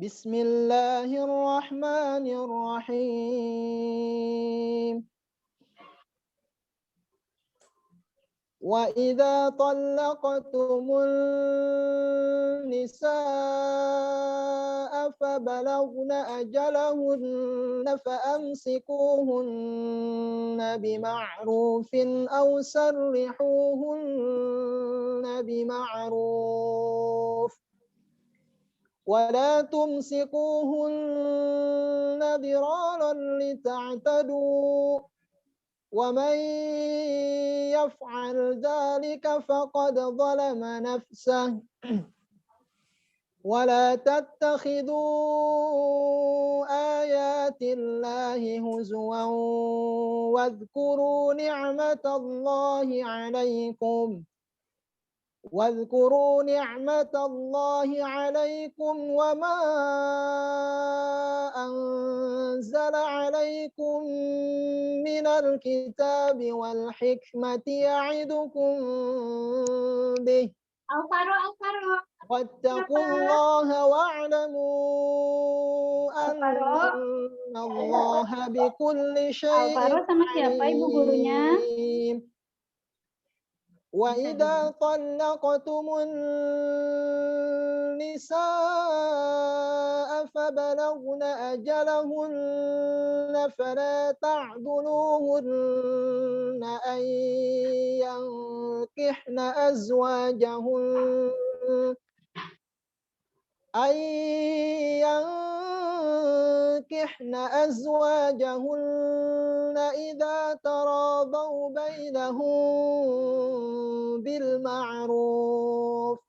Bismillahirrahmanirrahim. وإذا طلقتم النساء فبلغن أجلهن فأمسكوهن بمعروف أو سرحوهن بمعروف ولا تمسكوهن ضرارا لتعتدوا ومن يفعل ذلك فقد ظلم نفسه ولا تتخذوا آيات الله هزوا واذكروا نعمة الله عليكم وما أنزل عليكم من الكتاب والحكمة يعظكم به واتقوا الله واعلموا أن الله بكل شيء عليم وإذا طلقتم النساء فبلغن أجلهن فلا تعضلوهن أن ينكحن أزواجهن إذا تراضوا بينهم بالمعروف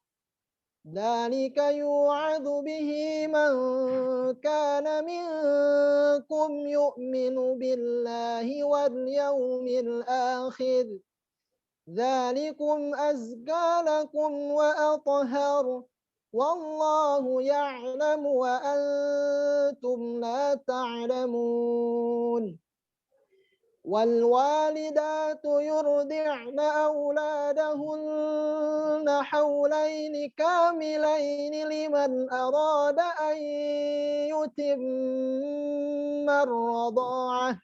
ذلك يوعظ به من كان منكم يؤمن بالله واليوم الآخر ذلكم أزكى لكم وأطهر والله يعلم وأنتم لا تعلمون والوالدات يرضعن أولادهن حولين كاملين لمن أراد أن يتم الرضاعة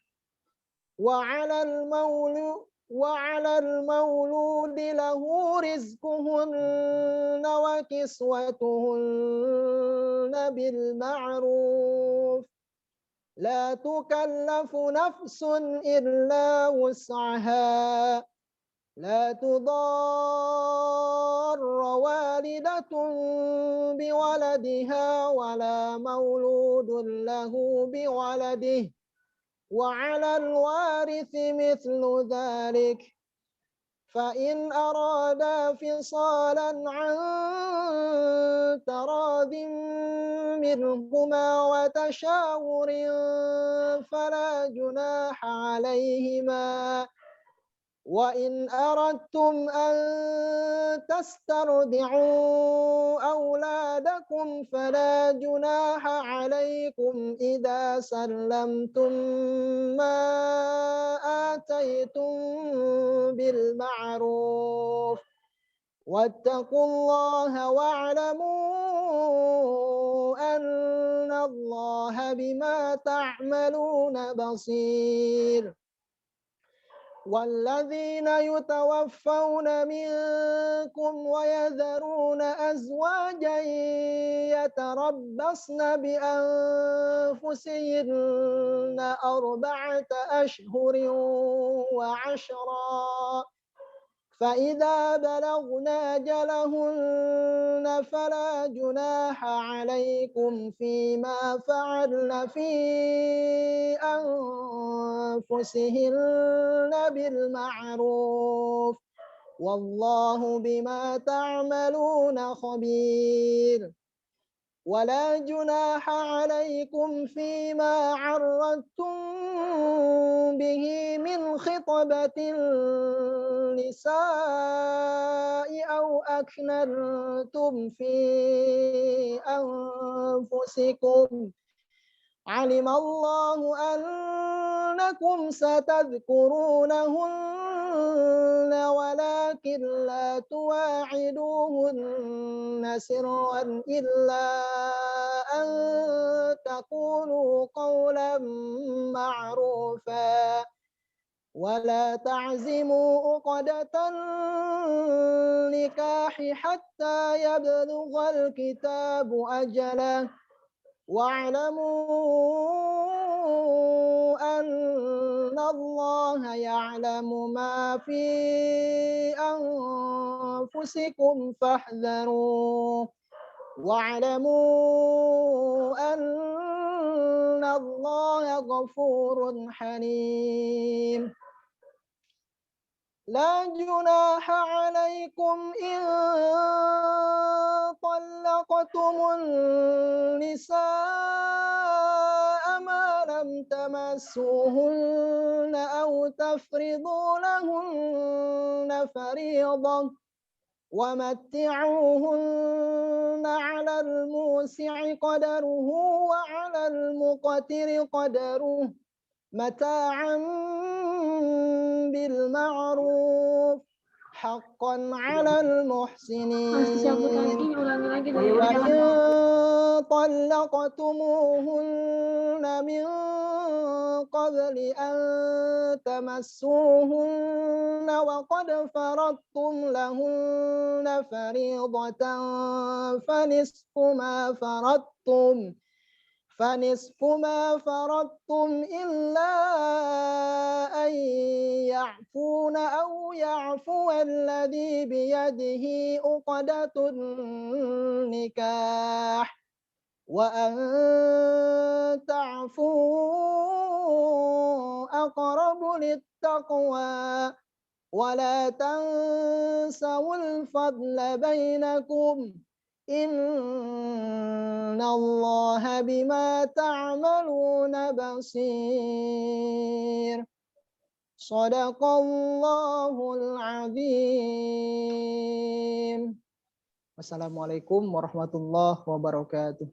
وعلى المولود له رزقهن وكسوتهن بالمعروف لا تكلف نفس إلا وسعها لا تضار والدة بولدها ولا مولود له بولده وعلى الوارث مثل ذلك فإن أرادا فصالا عن تراض منهما وتشاور فلا جناح عليهما وإن أردتم أن تسترضعوا أولادكم فلا جناح عليكم إذا سلمتم ما آتيتم بالمعروف واتقوا الله واعلموا أن الله بما تعملون بصير والذين يتوفون منكم ويذرون أزواجا يتربصن بأنفسهن 4 أشهر وعشرا فإذا بلغن أجلهن فلا جناح عليكم فيما فعلن في أنفسهن بالمعروف والله بما تعملون خبير ولا جناح عليكم فيما عرضتم به من خطبة النساء أو أكننتم في أنفسكم علم الله أنكم ستذكرونهن ولكن لا تواعدوهن سرا إلا أن تقولوا قولا معروفا ولا تعزموا عقدة النكاح حتى يبلغ الكتاب أجله واعلموا أن الله يعلم ما في أنفسكم فاحذروه واعلموا أن الله غفور حليم لا جناح عليكم إن طلقتم النساء ما لم تمسوهن أو تفرضوا لهن فريضة ومتعوهن على الموسع قدره وعلى المقتر قدره متاعا بالمعروف حقا على المحسنين وإن طلقتموهن من قبل أن تمسوهن وقد فرضتم لهن فريضة فنصف ما فرضتم إلا أن يعفون أو يعفو الذي بيده عقدة النكاح وأن تعفوا أقرب للتقوى ولا تنسوا الفضل بينكم إن الله بما تعملون بصير صدق الله العظيم. Wassalamualaikum warahmatullahi wabarakatuh.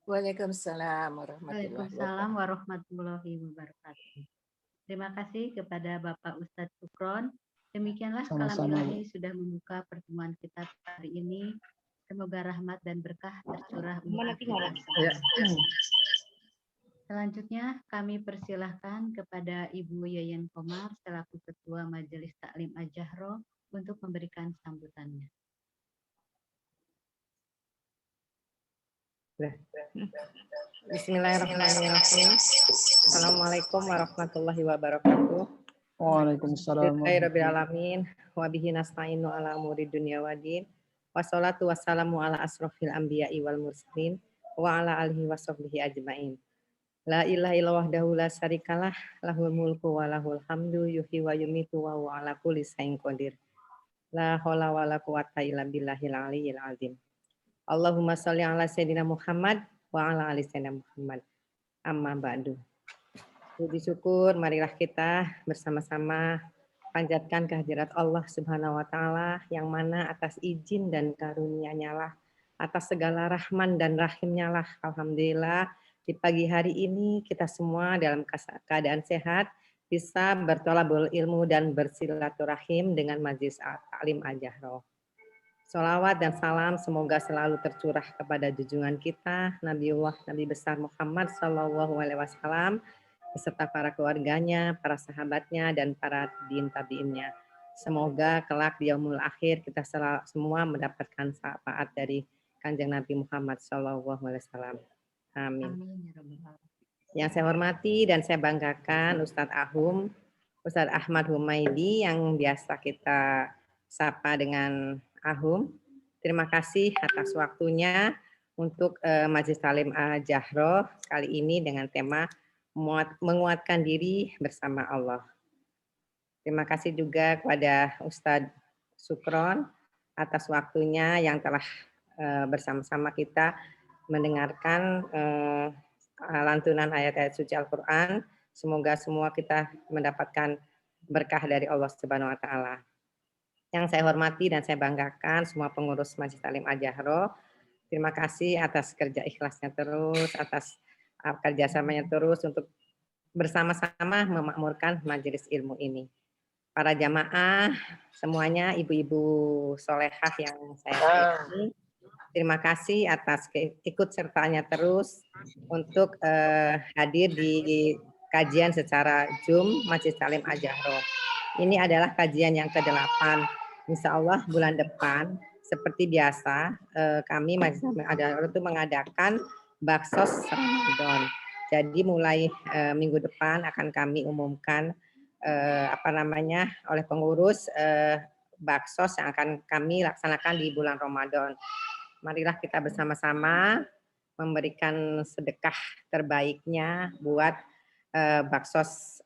Waalaikumsalam warahmatullahi Waalaikumsalam warahmatullahi wabarakatuh. Terima kasih kepada Bapak Ustadz Sukron. Demikianlah Kalam Ilahi sudah membuka pertemuan kita hari ini. Semoga rahmat dan berkah tercurah untuk kita. Selanjutnya kami persilahkan kepada Ibu Yayan Komar selaku Ketua Majelis Taklim Al-Jahro untuk memberikan sambutannya. Bismillahirrahmanirrahim. Assalamualaikum warahmatullahi wabarakatuh. Waalaikumsalam. Alhamdulillahirabbil wa bihi nasta'inu ala umuri dunya waddin. Wassalatu wassalamu ala asrofil anbiya'i wal mursalin wa ala alihi wa sahbihi ajma'in. La ilaha illallah wahdahu la syarikalah lahul mulku wa lahul hamdu yuhyi wa yumitu wa huwa ala kulli syai'in qadir. La haula wa la quwwata illa billahil aliyyil azim. Allahumma shalli ala sayyidina Muhammad wa ala ali sayyidina Muhammad. Amma ba'du. Puji syukur marilah kita bersama-sama panjatkan kehadirat Allah Subhanahu wa taala yang mana atas izin dan karunia-Nya lah, atas segala rahman dan rahim-Nya lah, alhamdulillah di pagi hari ini kita semua dalam keadaan sehat bisa bertolabul ilmu dan bersilaturahim dengan Majelis Taklim Al-Jahro. Sholawat dan salam semoga selalu tercurah kepada junjungan kita Nabiullah Nabi besar Muhammad sallallahu alaihi wasallam beserta para keluarganya, para sahabatnya, dan para tabi'in-tabi'innya. Semoga kelak di yaumul akhir kita semua mendapatkan syafaat dari Kanjeng Nabi Muhammad SAW. Amin. Yang saya hormati dan saya banggakan Ustadz Ahmad Humaydi yang biasa kita sapa dengan Ahum. Terima kasih atas waktunya untuk Majelis Taklim Al-Jahro kali ini dengan tema menguatkan diri bersama Allah. Terima kasih juga kepada Ustadz Sukron atas waktunya yang telah bersama-sama kita mendengarkan lantunan ayat-ayat suci Al-Quran. Semoga semua kita mendapatkan berkah dari Allah Subhanahu wa taala. Yang saya hormati dan saya banggakan semua pengurus Majelis Taklim Al-Jahro. Terima kasih atas kerja ikhlasnya terus, atas kerjasamanya terus untuk bersama-sama memakmurkan majelis ilmu ini. Para jamaah semuanya, ibu-ibu solehah yang saya sayangi, Terima kasih atas ikut sertanya terus untuk hadir di kajian secara Zoom Masjid Salim Al-Jahro. Ini adalah kajian yang ke-8. Insya Allah bulan depan seperti biasa kami Masjid Salim Al-Jahro itu mengadakan baksos Ramadan. Jadi mulai minggu depan akan kami umumkan oleh pengurus baksos yang akan kami laksanakan di bulan Ramadan. Marilah kita bersama-sama memberikan sedekah terbaiknya buat baksos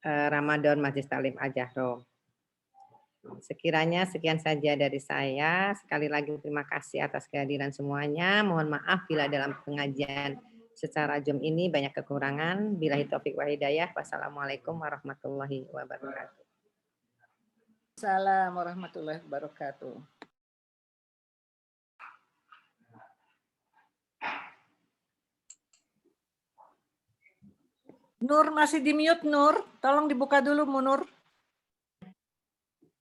Ramadan Masjid Salim Al-Jahro. Sekiranya sekian saja dari saya. Sekali lagi terima kasih atas kehadiran semuanya. Mohon maaf bila dalam pengajian secara Zoom ini banyak kekurangan. Billahi taufik wa hidayah. Wassalamualaikum warahmatullahi wabarakatuh. Assalamualaikum warahmatullahi wabarakatuh. Nur masih di mute, Nur. Tolong dibuka dulu, Nur.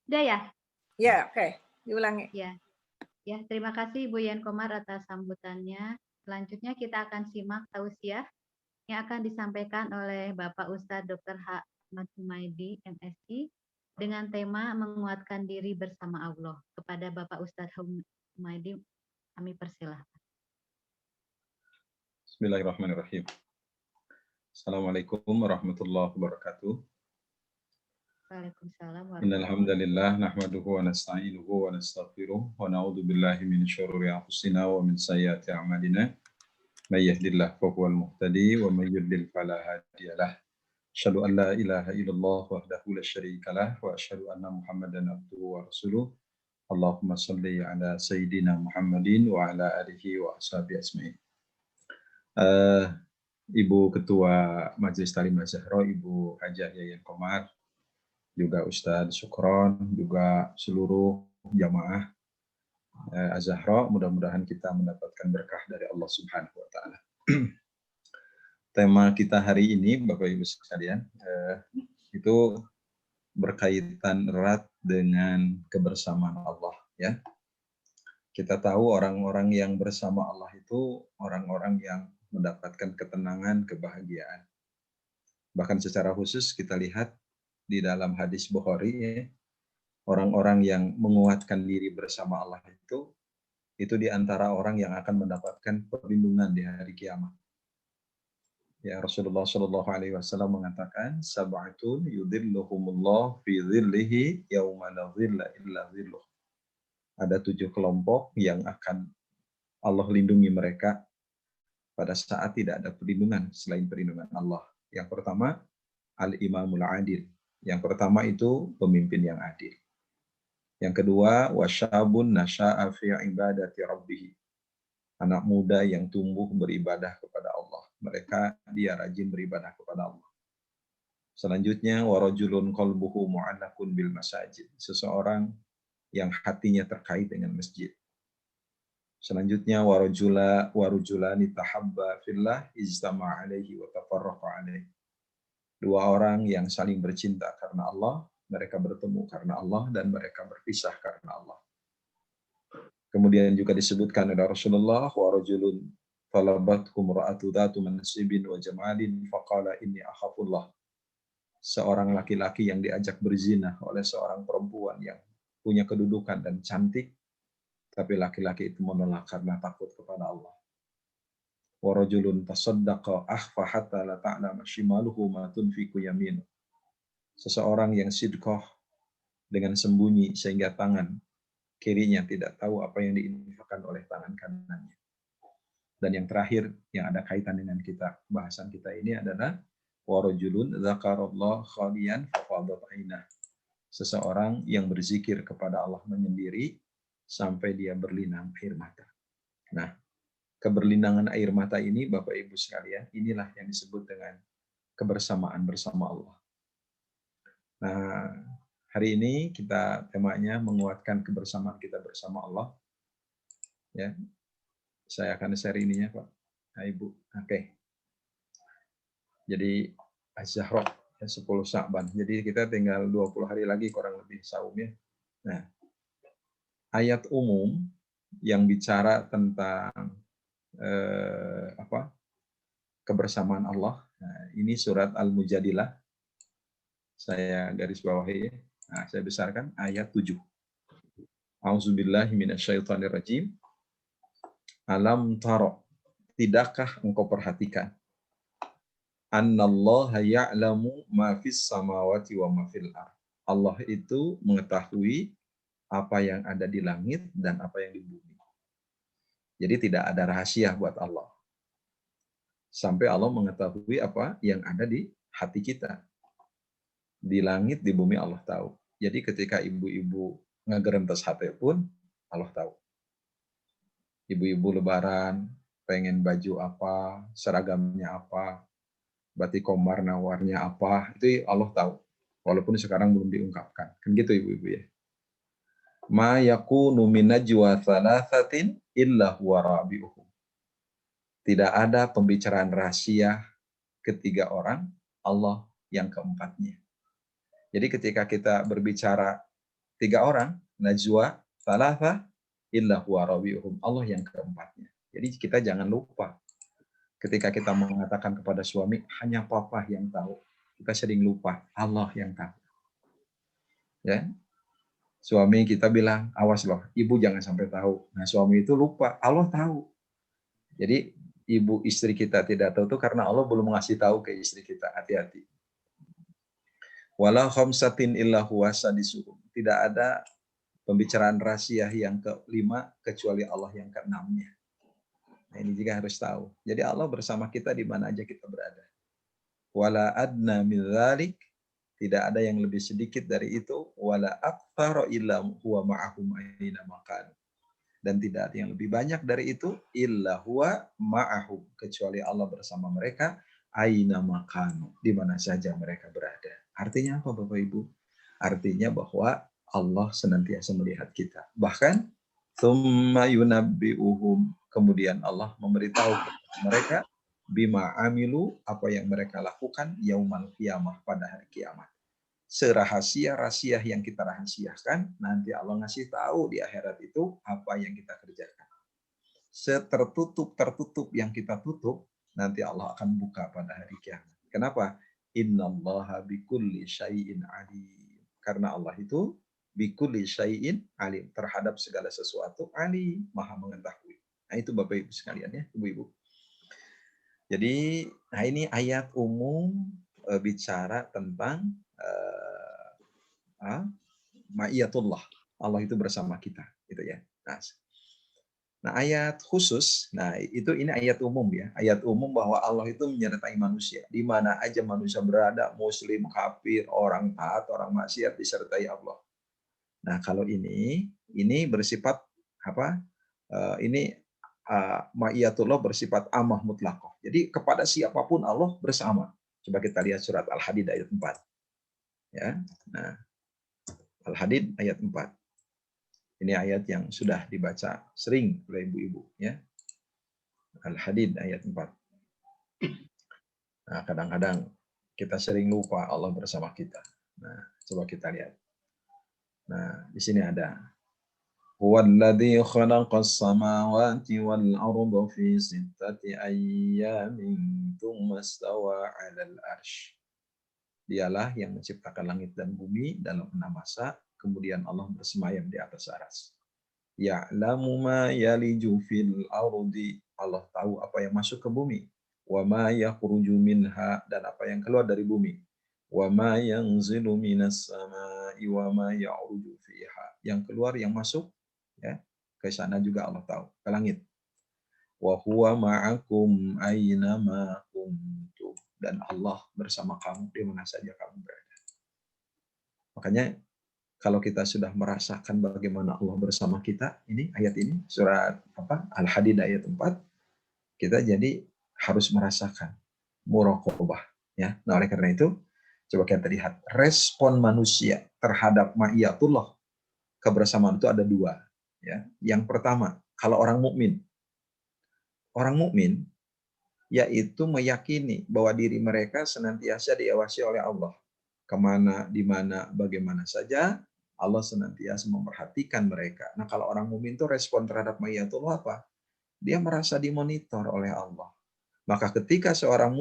Udah ya? Ya, oke. Diulangi. Ya. Ya, terima kasih Ibu Yan Komar atas sambutannya. Selanjutnya kita akan simak tausiah yang akan disampaikan oleh Bapak Ustadz Dr. H. Ahmad Humaydi, MSI, dengan tema menguatkan diri bersama Allah. Kepada Bapak Ustadz Humaydi, kami persilahkan. Bismillahirrahmanirrahim. Assalamualaikum warahmatullahi wabarakatuh. Waalaikumsalam. Innal hamdalillah nahmaduhu wa nasta'inuhu wa nastaghfiruh wa na'udzu billahi min syururi anfusina wa min sayyiati a'malina. May yahdihillahu fahuwal muhtadi wa may yudlil fala hadiyalah. Asyhadu an la ilaha illallah wahdahu la syarika lah wa asyhadu anna Muhammadan abduhu wa rasuluh. Allahumma shalli ala sayyidina Muhammadin wa ala alihi wa ashabihi ajmain. Ibu Ketua Majelis Talim Al-Jahro, Ibu Hajah Yayan Komar, juga Ustadz Sukron, juga seluruh jamaah Al-Jahro, mudah-mudahan kita mendapatkan berkah dari Allah Subhanahu wa Ta'ala. Tema kita hari ini, Bapak Ibu sekalian, itu berkaitan erat dengan kebersamaan Allah. Ya, kita tahu orang-orang yang bersama Allah itu orang-orang yang mendapatkan ketenangan, kebahagiaan. Bahkan secara khusus kita lihat di dalam hadis Bukhari, orang-orang yang menguatkan diri bersama Allah itu di antara orang yang akan mendapatkan perlindungan di hari kiamat. Ya, Rasulullah Shallallahu Alaihi Wasallam mengatakan, sab'atun yudhilluhumullah fi dhillihi yauma la dhilla illa dhilluh. Ada 7 kelompok yang akan Allah lindungi mereka pada saat tidak ada perlindungan selain perlindungan Allah. Yang pertama, al-imamul adil. Yang pertama itu pemimpin yang adil. Yang kedua, wasyabun nasya'a fi ibadati rabbih. Anak muda yang tumbuh beribadah kepada Allah. Dia rajin beribadah kepada Allah. Selanjutnya, warajulun qalbuhu mu'allaqun bil masajid. Seseorang yang hatinya terkait dengan masjid. Selanjutnya warujulani tahabba fillah ijtama alaihi wa tafarraqa alaihi. 2 orang yang saling bercinta karena Allah, mereka bertemu karena Allah dan mereka berpisah karena Allah. Kemudian juga disebutkan oleh Rasulullah warajulun talabathu imra'atu dzatu mansibin wa jamalin faqala inni akhafullah. Seorang laki-laki yang diajak berzina oleh seorang perempuan yang punya kedudukan dan cantik, tapi laki-laki itu menolak karena takut kepada Allah. Warajulun tasaddaqa akhfa hatta la ta'lama shimaluhu ma tunfiqu yaminu. Seseorang yang sidqah dengan sembunyi sehingga tangan kirinya tidak tahu apa yang diinfakkan oleh tangan kanannya. Dan yang terakhir yang ada kaitan dengan bahasan kita ini adalah warajulun dzakarallah khaliyan fafadat ainah. Seseorang yang berzikir kepada Allah menyendiri sampai dia berlinang air mata. Nah, keberlinangan air mata ini, Bapak Ibu sekalian, inilah yang disebut dengan kebersamaan bersama Allah. Nah, hari ini temanya menguatkan kebersamaan kita bersama Allah. Ya, saya akan share ininya, Pak. Nah, Ibu. Oke. Jadi Az-Zahra 10 Sya'ban. Jadi kita tinggal 20 hari lagi kurang lebih saum ya. Nah, ayat umum yang bicara tentang kebersamaan Allah. Nah, ini surat Al-Mujadilah. Saya garis bawahi. Nah, saya besarkan ayat 7. A'udzubillahi minasyaitonirrajim. Alam taro, tidakkah engkau perhatikan? Annallaha ya'lamu ma fis samawati wa ma fil ardh. Allah itu mengetahui apa yang ada di langit dan apa yang di bumi. Jadi tidak ada rahasia buat Allah. Sampai Allah mengetahui apa yang ada di hati kita. Di langit, di bumi Allah tahu. Jadi ketika ibu-ibu ngegerentes hati pun Allah tahu. Ibu-ibu lebaran, pengen baju apa, seragamnya apa, batik komar nawarnya apa, itu Allah tahu. Walaupun sekarang belum diungkapkan. Kan gitu ibu-ibu ya. Ma yakunu min najwa thalathatin illa huwa rabi'uhum. Tidak ada pembicaraan rahasia ketiga orang, Allah yang keempatnya. Jadi ketika kita berbicara 3 orang, najwa thalatha illa huwa rabi'uhum, Allah yang keempatnya. Jadi kita jangan lupa. Ketika kita mengatakan kepada suami, hanya papa yang tahu. Kita sering lupa, Allah yang tahu. Ya. Suami kita bilang, awas loh, ibu jangan sampai tahu. Nah suami itu lupa, Allah tahu. Jadi ibu istri kita tidak tahu itu karena Allah belum ngasih tahu ke istri kita. Hati-hati. Wala khamsatin illa huwa sadisuhum. Tidak ada pembicaraan rahasia yang ke-5 kecuali Allah yang ke-6-nya. Nah, ini juga harus tahu. Jadi Allah bersama kita di mana aja kita berada. Wala adna min dzalik, tidak ada yang lebih sedikit dari itu. Wala aktsara illa huwa ma'ahum aina makan. Dan tidak ada yang lebih banyak dari itu illa huwa ma'ahum, kecuali Allah bersama mereka aina makan, di mana saja mereka berada. Artinya apa Bapak Ibu? Artinya bahwa Allah senantiasa melihat kita. Bahkan tsumma yunabbi'uhum, kemudian Allah memberitahu kepada mereka bima amilu, apa yang mereka lakukan yaumal qiyamah, pada hari kiamat. Serahasia-rahasia yang kita rahasiakan, nanti Allah ngasih tahu di akhirat itu apa yang kita kerjakan. Setertutup-tertutup yang kita tutup, nanti Allah akan buka pada hari kiamat. Kenapa? Innallaha bikulli syai'in alim. Karena Allah itu bikulli syai'in alim, terhadap segala sesuatu alim, maha mengetahui. Nah itu Bapak Ibu sekalian ya, Ibu-ibu. Jadi, nah ini ayat umum bicara tentang ma'iyatullah. Allah itu bersama kita, gitu ya. Nah, ayat khusus, nah ini ayat umum ya. Ayat umum bahwa Allah itu menyertai manusia. Di mana aja manusia berada, muslim, kafir, orang taat, orang maksiat, disertai Allah. Nah, kalau ini bersifat apa? Ma'iyatullah bersifat amah mutlaqah. Jadi kepada siapapun Allah bersama. Coba kita lihat surat Al-Hadid ayat 4. Ya. Nah, Al-Hadid ayat 4. Ini ayat yang sudah dibaca sering oleh ibu-ibu ya. Al-Hadid ayat 4. Nah, kadang-kadang kita sering lupa Allah bersama kita. Nah, coba kita lihat. Nah, di sini ada Huwallazi khalaqas samawati wal arda fi sittati ayyamin tsumma istawa 'alal 'arsy. Dialah yang menciptakan langit dan bumi dalam 6 masa, kemudian Allah bersemayam di atas arsy. Ya'lamu ma yaliju fil ardi, Allah tahu apa yang masuk ke bumi. Wa ma yakhruju minha, dan apa yang keluar dari bumi. Wa ma yanzilu minas samai wa ma ya'ruju fiha, yang keluar yang masuk ya ke sana juga Allah tahu, ke langit. Wa huwa ma'akum aina ma kuntum, dan Allah bersama kamu di mana saja kamu berada. Makanya kalau kita sudah merasakan bagaimana Allah bersama kita, ini ayat ini surat Al-Hadid ayat 4, kita jadi harus merasakan muraqabah ya. Nah, oleh karena itu coba kita lihat respon manusia terhadap ma'iyatullah, kebersamaan itu ada 2 ya. Yang pertama, kalau orang mukmin yaitu meyakini bahwa diri mereka senantiasa diawasi oleh Allah. Kemana, di mana, bagaimana saja, Allah senantiasa memperhatikan mereka. Nah, kalau orang mukmin itu respon terhadap ma'iyatullah apa? Dia merasa dimonitor oleh Allah. Maka ketika seorang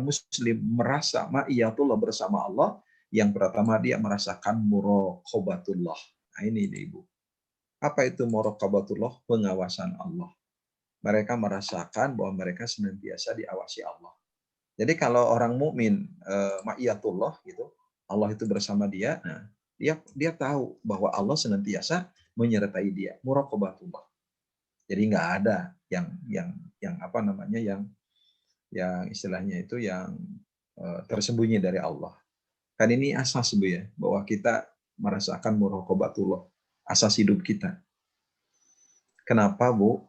muslim merasa ma'iyatullah bersama Allah, yang pertama dia merasakan muraqabatullah. Nah, ini Ibu. Apa itu muraqabatullah? Pengawasan Allah. Mereka merasakan bahwa mereka senantiasa diawasi Allah. Jadi kalau orang mukmin ma'iyatullah gitu, Allah itu bersama dia, nah dia tahu bahwa Allah senantiasa menyertai dia, muraqabatullah. Jadi nggak ada yang apa namanya yang istilahnya itu yang tersembunyi dari Allah. Kan ini asas Bu ya, bahwa kita merasakan muraqabatullah, asas hidup kita. Kenapa Bu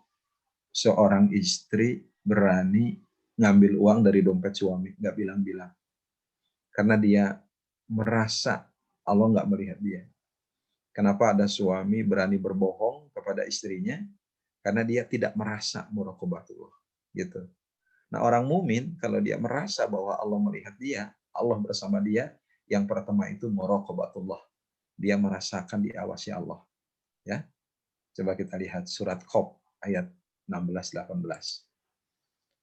seorang istri berani ngambil uang dari dompet suami, nggak bilang-bilang? Karena dia merasa Allah nggak melihat dia. Kenapa ada suami berani berbohong kepada istrinya? Karena dia tidak merasa muraqabatullah, gitu. Nah, orang mumin kalau dia merasa bahwa Allah melihat dia, Allah bersama dia, yang pertama itu muraqabatullah. Dia merasakan diawasi Allah. Ya. Coba kita lihat surat Qaf ayat 16-18.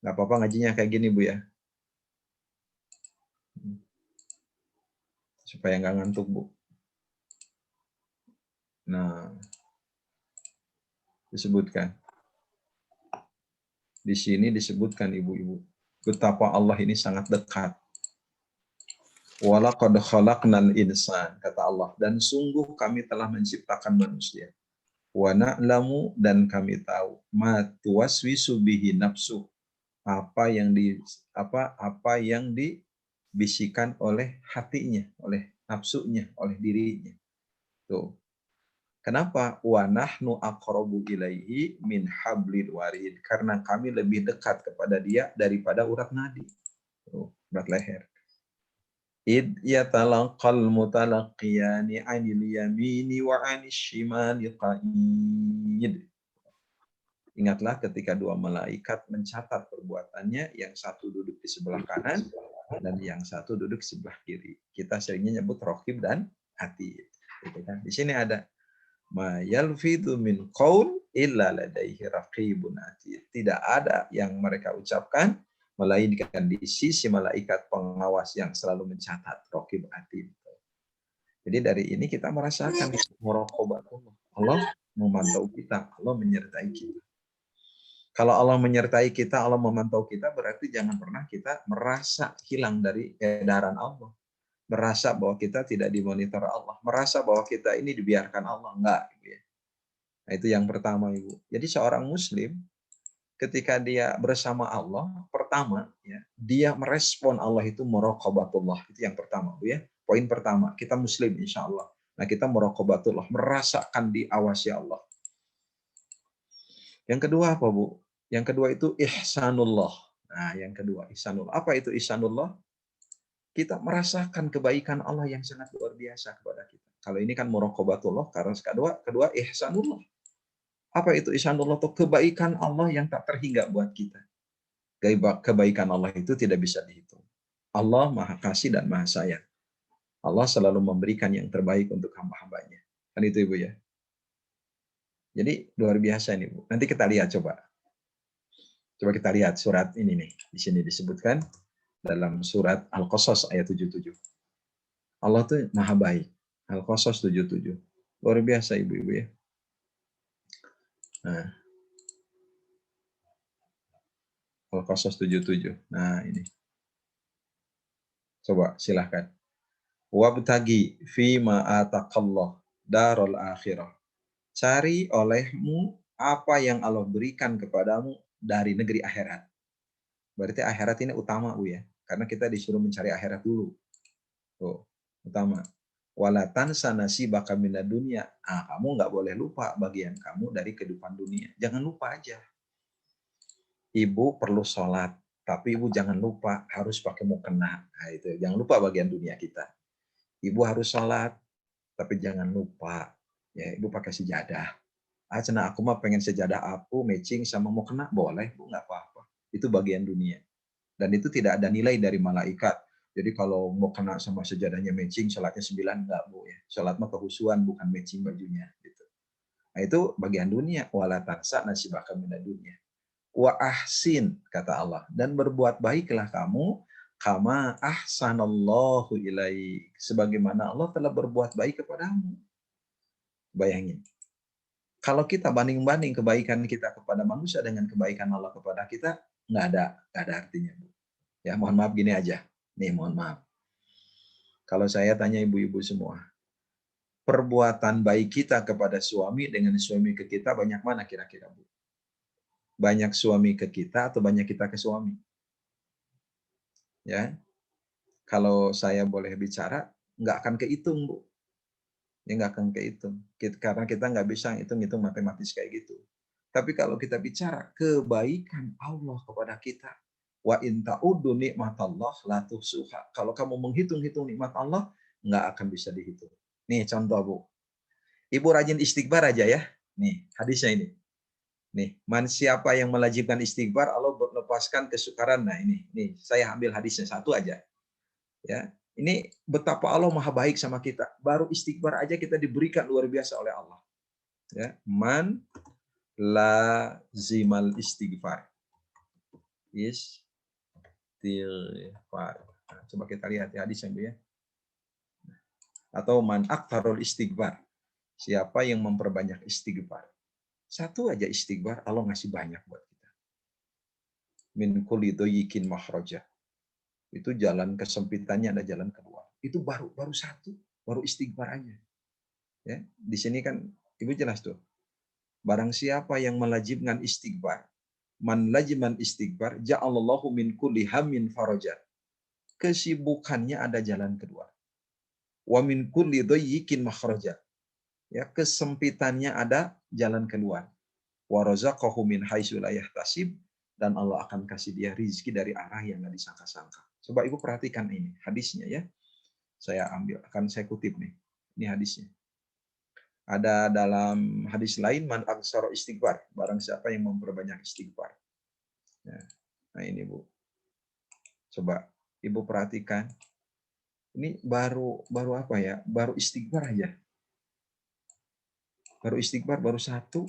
Nggak apa-apa ngajinya kayak gini Bu ya. Supaya nggak ngantuk Bu. Nah, disebutkan. Di sini disebutkan ibu-ibu. Betapa Allah ini sangat dekat. Walaqad khalaqnal insan, kata Allah. Dan sungguh kami telah menciptakan manusia. Wa na'lamu, dan kami tahu. Ma tuwaswisu bihi nafsu. Apa yang dibisikan oleh hatinya, oleh nafsunya, oleh dirinya. Tuh. Kenapa? Wa nahnu aqrabu ilaihi min hablil warid. Karena kami lebih dekat kepada dia daripada urat nadi. Urat leher. Id yatalaqal mutalaqiyani 'anil yamini wa 'anil shimali qa'id. Ingatlah ketika dua malaikat mencatat perbuatannya, yang satu duduk di sebelah kanan dan yang satu duduk di sebelah kiri. Kita seringnya nyebut raqib dan atid. Gitu kan? Di sini ada ma yalfidu min qaul illa ladaihi raqibun atid. Tidak ada yang mereka ucapkan melainkan di sisi malaikat pengawas yang selalu mencatat, raqib atid. Jadi dari ini kita merasakan muraqabatullah. Allah memantau kita, Allah menyertai kita. Kalau Allah menyertai kita, Allah memantau kita, berarti jangan pernah kita merasa hilang dari edaran Allah. Merasa bahwa kita tidak dimonitor Allah, merasa bahwa kita ini dibiarkan Allah, enggak. Nah, itu yang pertama Ibu. Jadi seorang muslim ketika dia bersama Allah, pertama ya, dia merespon Allah itu muraqabatullah. Itu yang pertama Bu ya. Poin pertama, kita muslim insya Allah. Nah, kita muraqabatullah, merasakan diawasi Allah. Yang kedua apa Bu? Yang kedua itu ihsanullah. Nah, yang kedua ihsanullah. Apa itu ihsanullah? Kita merasakan kebaikan Allah yang sangat luar biasa kepada kita. Kalau ini kan muraqabatullah, karena kedua ihsanullah. Apa itu ihsanullah? Itu kebaikan Allah yang tak terhingga buat kita. Kebaikan Allah itu tidak bisa dihitung. Allah Maha Kasih dan Maha Sayang. Allah selalu memberikan yang terbaik untuk hamba-hambanya. Kan itu Ibu ya. Jadi luar biasa ini Bu. Nanti kita lihat coba. Coba kita lihat surat ini nih. Di sini disebutkan dalam surat Al-Qasas ayat 77. Allah tuh maha baik. Al-Qasas 77. Luar biasa ibu-ibu ya. Nah. Al-Qasas 77. Nah ini. Coba silahkan. Wabtagi fima ataqallah darul akhirah. Cari olehmu apa yang Allah berikan kepadamu dari negeri akhirat. Berarti akhirat ini utama Bu ya. Karena kita disuruh mencari akhirat dulu. Tuh, utama. Wala tansa nasibaka minad dunya. Kamu nggak boleh lupa bagian kamu dari kehidupan dunia. Jangan lupa aja. Ibu perlu sholat, tapi ibu jangan lupa harus pakai mukena. Nah, itu. Jangan lupa bagian dunia kita. Ibu harus sholat, tapi jangan lupa ya ibu pakai sejadah. Cina aku mah pengen sejadah aku matching sama mukena, boleh Bu, nggak apa-apa. Itu bagian dunia. Dan itu tidak ada nilai dari malaikat. Jadi kalau mau kena sama sejadahnya matching, salatnya 9 enggak, Bu ya. Salat mah kehusuan bukan matching bajunya gitu. Nah, itu bagian dunia, wala tansa nasibaka minad dunya. Wa ahsin kata Allah, dan berbuat baiklah kamu kama ahsanallahu ilaik, sebagaimana Allah telah berbuat baik kepadamu. Bayangin. Kalau kita banding-banding kebaikan kita kepada manusia dengan kebaikan Allah kepada kita, nggak ada artinya, Bu. Ya, mohon maaf gini aja. Nih, mohon maaf. Kalau saya tanya ibu-ibu semua, perbuatan baik kita kepada suami dengan suami ke kita banyak mana kira-kira, Bu? Banyak suami ke kita atau banyak kita ke suami? Ya, kalau saya boleh bicara, nggak akan kehitung, Bu. Ya nggak akan kehitung. Karena kita nggak bisa hitung-hitung matematis kayak gitu. Tapi kalau kita bicara kebaikan Allah kepada kita, wa in ta'uddu nikmatallah la tuhsuha. Kalau kamu menghitung-hitung nikmat Allah, nggak akan bisa dihitung. Nih contoh, Bu. Ibu rajin istighfar aja ya. Nih, hadisnya ini. Nih, siapa yang melajibkan istighfar, Allah lepaskan kesukaran. Nah, ini. Nih, saya ambil hadisnya satu aja. Ya. Ini betapa Allah Maha baik sama kita. Baru istighfar aja kita diberikan luar biasa oleh Allah. Ya, man lazimal istighfar. Istighfar. Nah, coba kita lihat ya hadis yang ya. Atau man aktarul istighfar. Siapa yang memperbanyak istighfar. Satu aja istighfar, Allah ngasih banyak buat kita. Min kulli doyikin mahroja. Itu jalan kesempitannya ada jalan keluar. Itu baru satu, baru istighfar aja. Ya, di sini kan Ibu jelas tuh. Barang siapa yang melajibkan istighfar, man lajiman istighfar, ja'alallahu min kulli hammin faraja. Kesibukannya ada jalan keluar. Wa min kulli dayyikin makhraja. Ya, kesempitannya ada jalan keluar. Wa razaqahu min haitsu la yahtasib, dan Allah akan kasih dia rizki dari arah yang enggak disangka-sangka. Coba Ibu perhatikan ini hadisnya ya. Saya ambil, akan saya kutip nih. Ini hadisnya. Ada dalam hadis lain, man aksara istighfar, barang siapa yang memperbanyak istighfar. Nah ini Bu. Coba Ibu perhatikan. Ini baru apa ya? Baru istighfar aja. Baru istighfar, baru satu.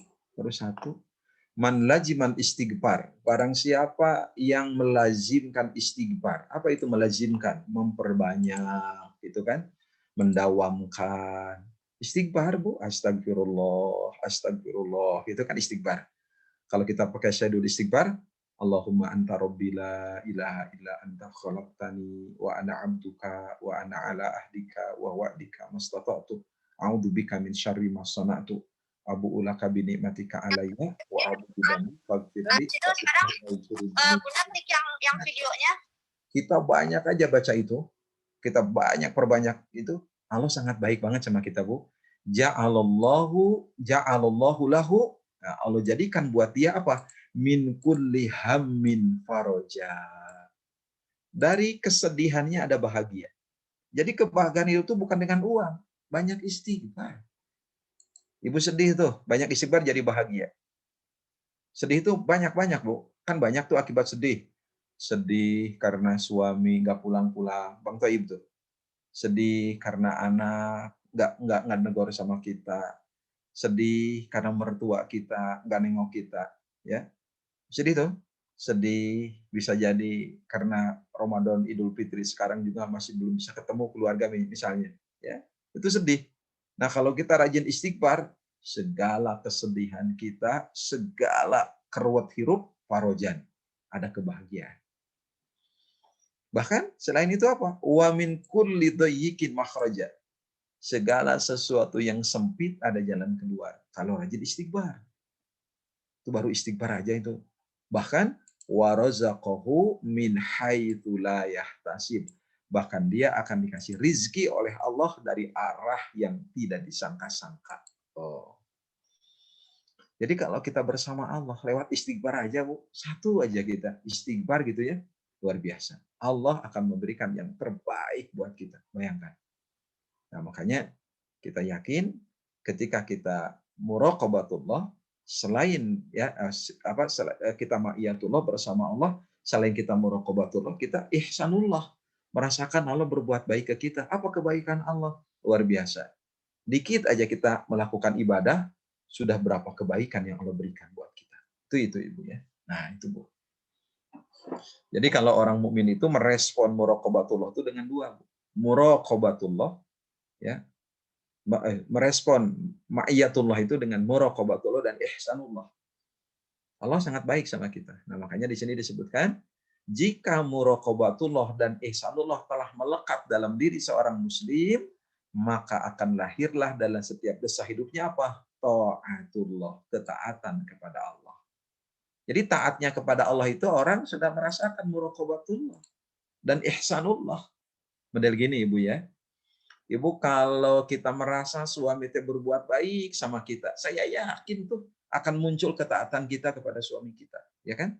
Man laziman istighfar. Barang siapa yang melazimkan istighfar. Apa itu melazimkan? Memperbanyak, gitu kan? Mendawamkan. Istighfar, Bu. Astagfirullah, astagfirullah. Itu kan istighfar. Kalau kita pakai syahdu istighfar, Allahumma anta rabbi la ilaha illa anta khalaqtani wa ana abduka wa ana ala ahdika wa wa'dika mastata'tu a'udzubika min syarri ma sana'tu abu'u laka bi ni'matika alayya wa a'udzu bika faghfirli. Itu sekarang punya klik yang videonya. Kita banyak aja baca itu. Kita perbanyak itu. Allah sangat baik banget sama kita, Bu. Ja'alallahu lahu. Nah, Allah jadikan buat dia apa? Min kulli hammin faraja. Dari kesedihannya ada bahagia. Jadi kebahagiaan itu bukan dengan uang. Banyak istighfar. Ibu sedih tuh, banyak istighfar jadi bahagia. Sedih itu banyak-banyak, Bu. Kan banyak tuh akibat sedih. Sedih karena suami nggak pulang-pulang. Bang Taib tuh. Sedih karena anak nggak negor sama kita. Sedih karena mertua kita nggak nengok kita, ya. Sedih tuh. Sedih bisa jadi karena Ramadan Idul Fitri sekarang juga masih belum bisa ketemu keluarga misalnya, ya. Itu sedih. Nah, kalau kita rajin istighfar, segala kesedihan kita, segala keruwet hirup, farojan, ada kebahagiaan. Bahkan selain itu apa? Wa min kulli dayyikin makhraja. Segala sesuatu yang sempit ada jalan keluar. Kalau rajin istighfar. Itu baru istighfar aja itu. Bahkan wa razaqahu min haitsu la yahtasib. Bahkan dia akan dikasih rizki oleh Allah dari arah yang tidak disangka-sangka. Oh. Jadi kalau kita bersama Allah lewat istighfar aja, Bu, satu aja kita istighfar gitu ya, luar biasa. Allah akan memberikan yang terbaik buat kita. Bayangkan. Nah, makanya kita yakin ketika kita muraqabatullah, selain ya kita ma'iyatullah bersama Allah, selain kita muraqabatullah, kita ihsanullah. merasakan Allah berbuat baik ke kita. Apa kebaikan Allah? Luar biasa. Dikit aja kita melakukan ibadah, sudah berapa kebaikan yang Allah berikan buat kita. Itu Ibu ya. Nah, itu Bu. Jadi kalau orang mukmin itu merespon muraqabatullah itu dengan dua, Bu. Muraqabatullah ya. Merespon ma'iyatullah itu dengan muraqabatullah dan ihsanullah. Allah sangat baik sama kita. Nah, makanya di sini disebutkan jika muraqabatullah dan ihsanullah telah melekat dalam diri seorang muslim, maka akan lahirlah dalam setiap desah hidupnya apa? Ta'atullah, ketaatan kepada Allah. Jadi taatnya kepada Allah itu orang sudah merasakan muraqabatullah dan ihsanullah. Model gini Ibu ya. Ibu kalau kita merasa suami itu berbuat baik sama kita, saya yakin tuh akan muncul ketaatan kita kepada suami kita, ya kan?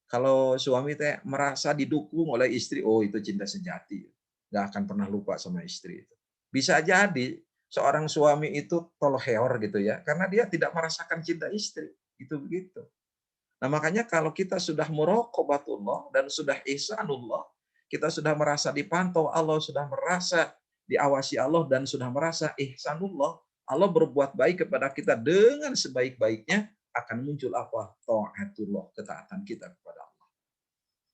Kalau suami teh merasa didukung oleh istri, oh itu cinta sejati. Nggak akan pernah lupa sama istri itu. Bisa jadi seorang suami itu tolheor gitu ya, karena dia tidak merasakan cinta istri. Itu begitu. Nah makanya kalau kita sudah muraqabatullah dan sudah ihsanullah, kita sudah merasa dipantau Allah, sudah merasa diawasi Allah, dan sudah merasa ihsanullah, Allah berbuat baik kepada kita dengan sebaik-baiknya, akan muncul apa? Ta'atullah, ketaatan kita kepada Allah.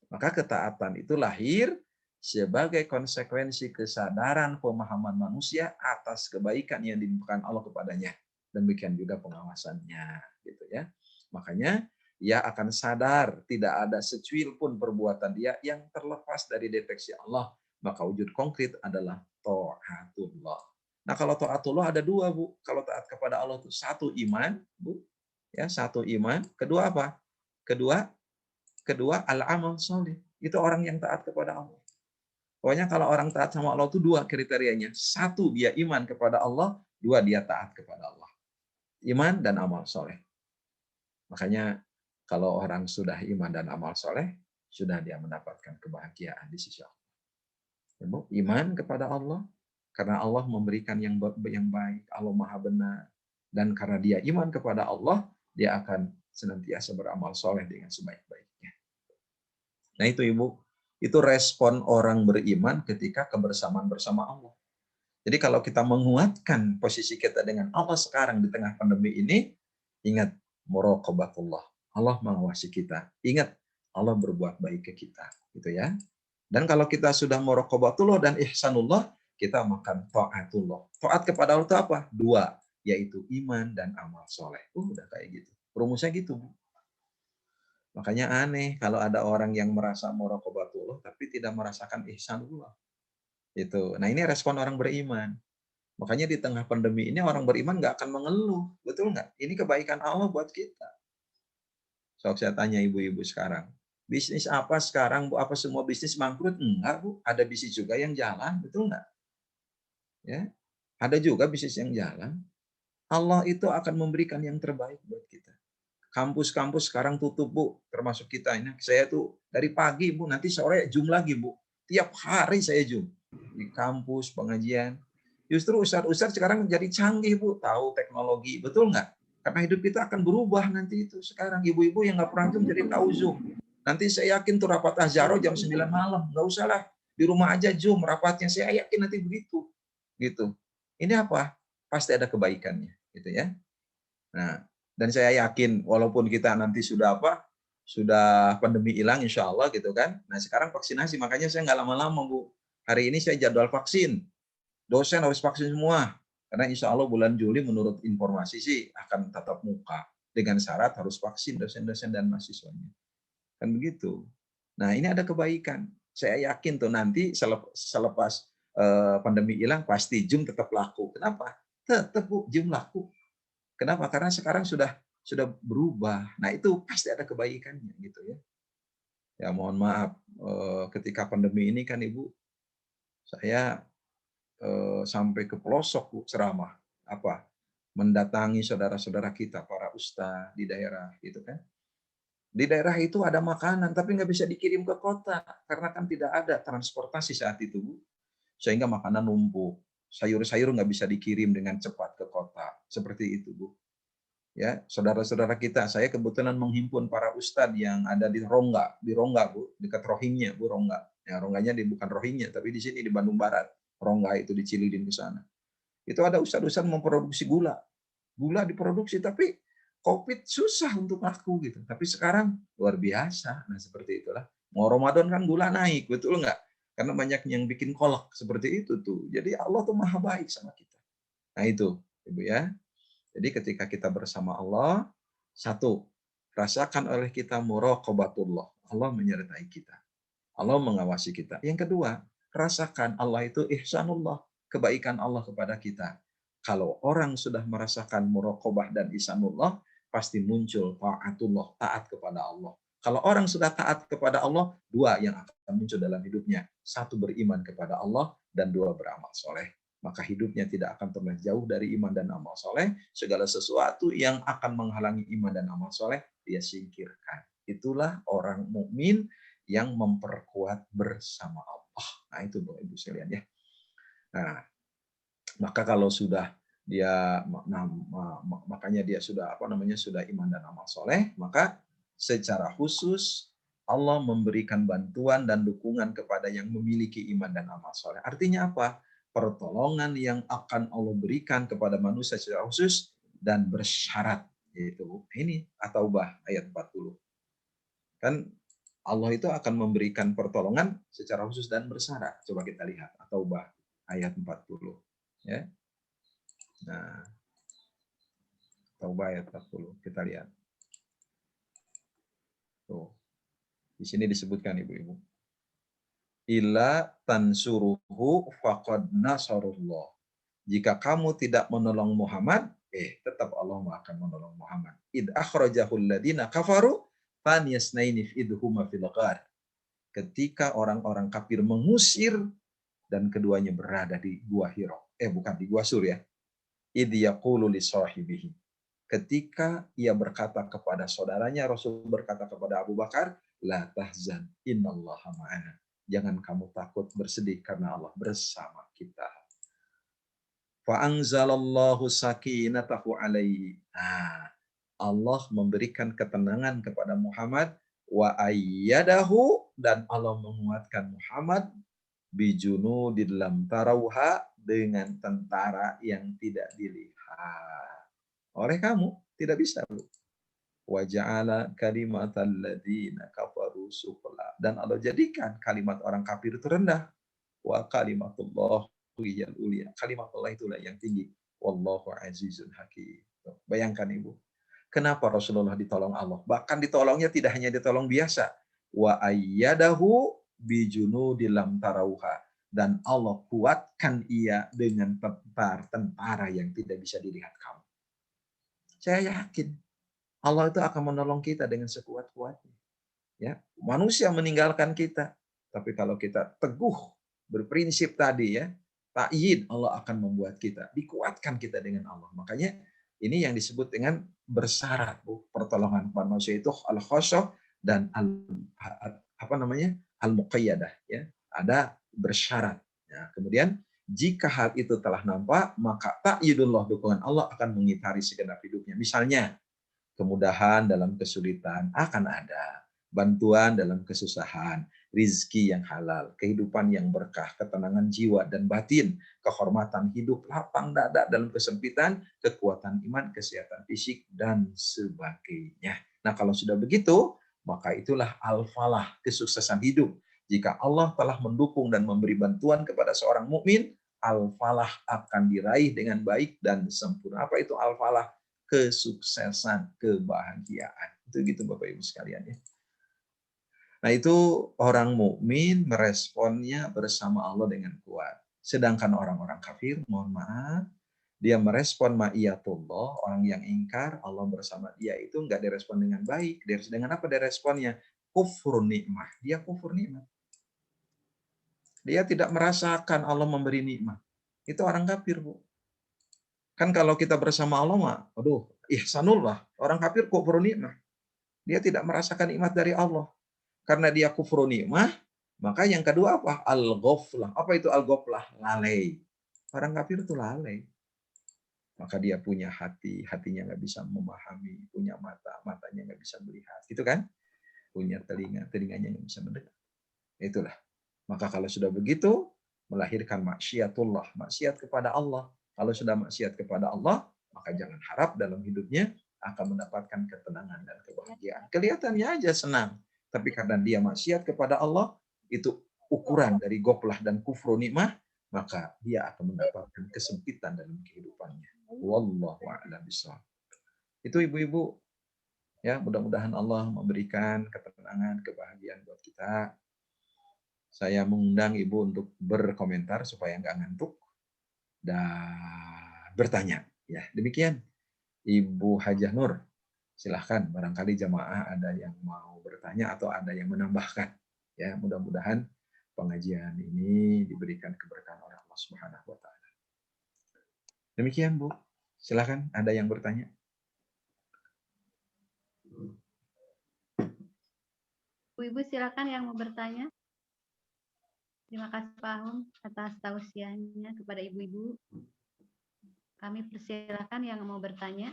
Maka ketaatan itu lahir sebagai konsekuensi kesadaran pemahaman manusia atas kebaikan yang diberikan Allah kepadanya. Demikian juga pengawasannya, gitu ya. Makanya ia akan sadar tidak ada secuil pun perbuatan dia yang terlepas dari deteksi Allah. Maka wujud konkret adalah ta'atullah. Nah kalau ta'atullah ada dua Bu. Kalau taat kepada Allah itu satu iman Bu, ya satu iman. Kedua apa? Kedua al-amal soleh. Itu orang yang taat kepada Allah. Pokoknya kalau orang taat sama Allah itu dua kriterianya. Satu dia iman kepada Allah, dua dia taat kepada Allah. Iman dan amal soleh. Makanya kalau orang sudah iman dan amal soleh, sudah dia mendapatkan kebahagiaan di sisi Allah. Iman kepada Allah, karena Allah memberikan yang baik, Allah maha benar. Dan karena dia iman kepada Allah, dia akan senantiasa beramal soleh dengan sebaik-baiknya. Nah itu Ibu, itu respon orang beriman ketika kebersamaan bersama Allah. Jadi kalau kita menguatkan posisi kita dengan Allah sekarang di tengah pandemi ini, ingat muraqabatullah. Allah mengawasi kita. Ingat Allah berbuat baik ke kita, gitu ya. Dan kalau kita sudah muraqabatullah dan ihsanullah, kita makan ta'atullah. Taat kepada Allah itu apa? Dua, yaitu iman dan amal soleh. Udah kayak gitu. Rumusnya gitu, Bu. Makanya aneh kalau ada orang yang merasa muraqabatullah tapi tidak merasakan ihsanullah. Itu. Nah, ini respon orang beriman. Makanya di tengah pandemi ini orang beriman nggak akan mengeluh. Betul nggak? Ini kebaikan Allah buat kita. So, saya tanya ibu-ibu sekarang. Bisnis apa sekarang, Bu? Apa semua bisnis bangkrut? Enggak, Bu. Ada bisnis juga yang jalan. Betul nggak? Ya. Ada juga bisnis yang jalan. Allah itu akan memberikan yang terbaik buat kita. Kampus-kampus sekarang tutup, Bu. Termasuk kita ini. Saya tuh dari pagi, Bu. Nanti sore Zoom lagi, Bu. Tiap hari saya Zoom. Di kampus, pengajian. Justru ustadz-ustadz sekarang jadi canggih, Bu. Tahu teknologi. Betul nggak? Karena hidup kita akan berubah nanti itu. Sekarang ibu-ibu yang nggak pernah Zoom jadi tahu Zoom. Nanti saya yakin tuh rapat Azharo jam 9 malam. Nggak usah lah. Di rumah aja Zoom rapatnya. Saya yakin nanti begitu. Gitu. Ini apa? Pasti ada kebaikannya. Gitu ya. Nah, dan saya yakin walaupun kita nanti sudah apa? Sudah pandemi hilang insya Allah gitu kan. Nah sekarang vaksinasi. Makanya saya nggak lama-lama, Bu. Hari ini saya jadwal vaksin. Dosen harus vaksin semua. Karena insya Allah bulan Juli menurut informasi sih akan tatap muka. Dengan syarat harus vaksin dosen-dosen dan mahasiswanya. Kan begitu. Nah ini ada kebaikan. Saya yakin tuh nanti selepas pandemi hilang pasti Zoom tetap laku. Kenapa? Tetap Bu, Zoom laku. Kenapa? Karena sekarang sudah berubah. Nah itu pasti ada kebaikannya gitu ya. Ya mohon maaf ketika pandemi ini kan Ibu, saya sampai ke pelosok Bu ceramah apa mendatangi saudara-saudara kita para ustaz di daerah gitu kan. Di daerah itu ada makanan tapi nggak bisa dikirim ke kota karena kan tidak ada transportasi saat itu Bu. Sehingga makanan numpuk, sayur-sayur nggak bisa dikirim dengan cepat ke kota. Seperti itu Bu. Ya, saudara-saudara kita, saya kebetulan menghimpun para ustadz yang ada di Rongga Bu, dekat Rohingya Bu, Rongga. Ya, Rongganya bukan Rohingya, tapi di sini di Bandung Barat. Rongga itu di Cililin ke sana. Itu ada ustadz-ustadz memproduksi gula. Gula diproduksi, tapi COVID susah untuk laku gitu. Tapi sekarang luar biasa. Nah seperti itulah. Mau Ramadan kan gula naik, betul nggak? Karena banyak yang bikin kolak seperti itu tuh. Jadi Allah tuh maha baik sama kita. Nah itu, Ibu ya. Jadi ketika kita bersama Allah, satu, rasakan oleh kita muraqabatullah. Allah menyertai kita. Allah mengawasi kita. Yang kedua, rasakan Allah itu ihsanullah, kebaikan Allah kepada kita. Kalau orang sudah merasakan muraqabah dan ihsanullah, pasti muncul taatullah, taat kepada Allah. Kalau orang sudah taat kepada Allah, dua yang akan muncul dalam hidupnya. Satu, beriman kepada Allah, dan dua, beramal soleh. Maka hidupnya tidak akan pernah jauh dari iman dan amal soleh. Segala sesuatu yang akan menghalangi iman dan amal soleh, dia singkirkan. Itulah orang mukmin yang memperkuat bersama Allah. Nah itu Bapak Ibu sekalian ya. Nah, maka kalau sudah dia, makanya dia sudah sudah iman dan amal soleh, maka secara khusus Allah memberikan bantuan dan dukungan kepada yang memiliki iman dan amal soleh. Artinya apa? Pertolongan yang akan Allah berikan kepada manusia secara khusus dan bersyarat, yaitu ini At-Taubah ayat 40. Kan Allah itu akan memberikan pertolongan secara khusus dan bersyarat. Coba kita lihat At-Taubah ayat 40 ya. Nah, Taubah ayat 40 kita lihat. Tuh. Di sini disebutkan Ibu-ibu. Illa tansuruhu faqad nasarullah. Jika kamu tidak menolong Muhammad, tetap Allah akan menolong Muhammad. Id akhrajahul ladina kafaru faniyasnaini idhuma fil ghar. Ketika orang-orang kafir mengusir dan keduanya berada di gua Hira. Bukan di gua Sur ya. Id yaqulu li sahibihi. Ketika ia berkata kepada saudaranya, Rasul berkata kepada Abu Bakar, la tahzan innallaha ma'ana. Jangan kamu takut bersedih karena Allah bersama kita. Fa anzalallahu sakinatahu alaihi. Nah, Allah memberikan ketenangan kepada Muhammad wa ayyadahu, dan Allah menguatkan Muhammad bijunudil lam tarauha, dengan tentara yang tidak dilihat oleh kamu, tidak bisa. Wa ja'ala kalimatal ladzina kafaru sufla, dan Allah jadikan kalimat orang kafir itu rendah. Wa kalimatullah hiyal ulia, kalimat Allah itulah yang tinggi. Wallahu azizun hakim. Bayangkan Ibu, kenapa Rasulullah ditolong Allah? Bahkan ditolongnya tidak hanya ditolong biasa. Wa ayyadahu bijunudil lam tarauha, dan Allah kuatkan ia dengan tentara yang tidak bisa dilihat kamu. Saya yakin Allah itu akan menolong kita dengan sekuat-kuatnya. Ya, manusia meninggalkan kita, tapi kalau kita teguh berprinsip tadi ya, ta'yid, Allah akan membuat kita, dikuatkan kita dengan Allah. Makanya ini yang disebut dengan bersyarat, pertolongan manusia itu al-khosoh dan al-muqayyadah ya. Ada bersyarat. Ya, kemudian jika hal itu telah nampak, maka ta'yidullah, dukungan Allah akan mengitari segenap hidupnya. Misalnya kemudahan dalam kesulitan akan ada, bantuan dalam kesusahan, rizki yang halal, kehidupan yang berkah, ketenangan jiwa dan batin, kehormatan hidup, lapang dada dalam kesempitan, kekuatan iman, kesehatan fisik, dan sebagainya. Nah, kalau sudah begitu, maka itulah al-falah, kesuksesan hidup. Jika Allah telah mendukung dan memberi bantuan kepada seorang mukmin, al-falah akan diraih dengan baik dan sempurna. Apa itu al-falah? Kesuksesan, kebahagiaan. Itu gitu Bapak Ibu sekalian ya. Nah, itu orang mukmin meresponnya bersama Allah dengan kuat. Sedangkan orang-orang kafir, mohon maaf, dia merespon ma'iyatullah, orang yang ingkar Allah bersama dia itu enggak direspon dengan baik. Dengan apa dia responnya? Kufur nikmah. Dia kufur nikmat. Dia tidak merasakan Allah memberi nikmat. Itu orang kafir, Bu. Kan kalau kita bersama Allah mah, aduh, ihsanullah. Orang kafir kufur nikmah. Dia tidak merasakan nikmat dari Allah. Karena dia kufur nikmah, maka yang kedua apa? Al-ghaflah. Apa itu al-ghaflah? Lalai. Orang kafir itu lalai. Maka dia punya hati, hatinya nggak bisa memahami. Punya mata, matanya nggak bisa melihat. Gitu kan? Punya telinga, telinganya nggak bisa mendengar. Itulah. Maka kalau sudah begitu, melahirkan maksiatullah, maksiat kepada Allah. Kalau sudah maksiat kepada Allah, maka jangan harap dalam hidupnya akan mendapatkan ketenangan dan kebahagiaan. Kelihatannya aja senang, tapi karena dia maksiat kepada Allah, itu ukuran dari goflah dan kufru nikmah, maka dia akan mendapatkan kesempitan dalam kehidupannya. Wallahu a'lam bishawab. Itu ibu-ibu, ya, mudah-mudahan Allah memberikan ketenangan, kebahagiaan buat kita. Saya mengundang ibu untuk berkomentar supaya nggak ngantuk dan bertanya. Ya, demikian. Ibu Hajah Nur, silahkan. Barangkali jamaah ada yang mau bertanya atau ada yang menambahkan. Ya, mudah-mudahan pengajian ini diberikan keberkahan oleh Allah Subhanahu wa taala. Demikian, Bu. Silahkan, ada yang bertanya. Ibu silakan yang mau bertanya. Terima kasih Pak Hum atas tausiahnya kepada ibu-ibu. Kami persilakan yang mau bertanya.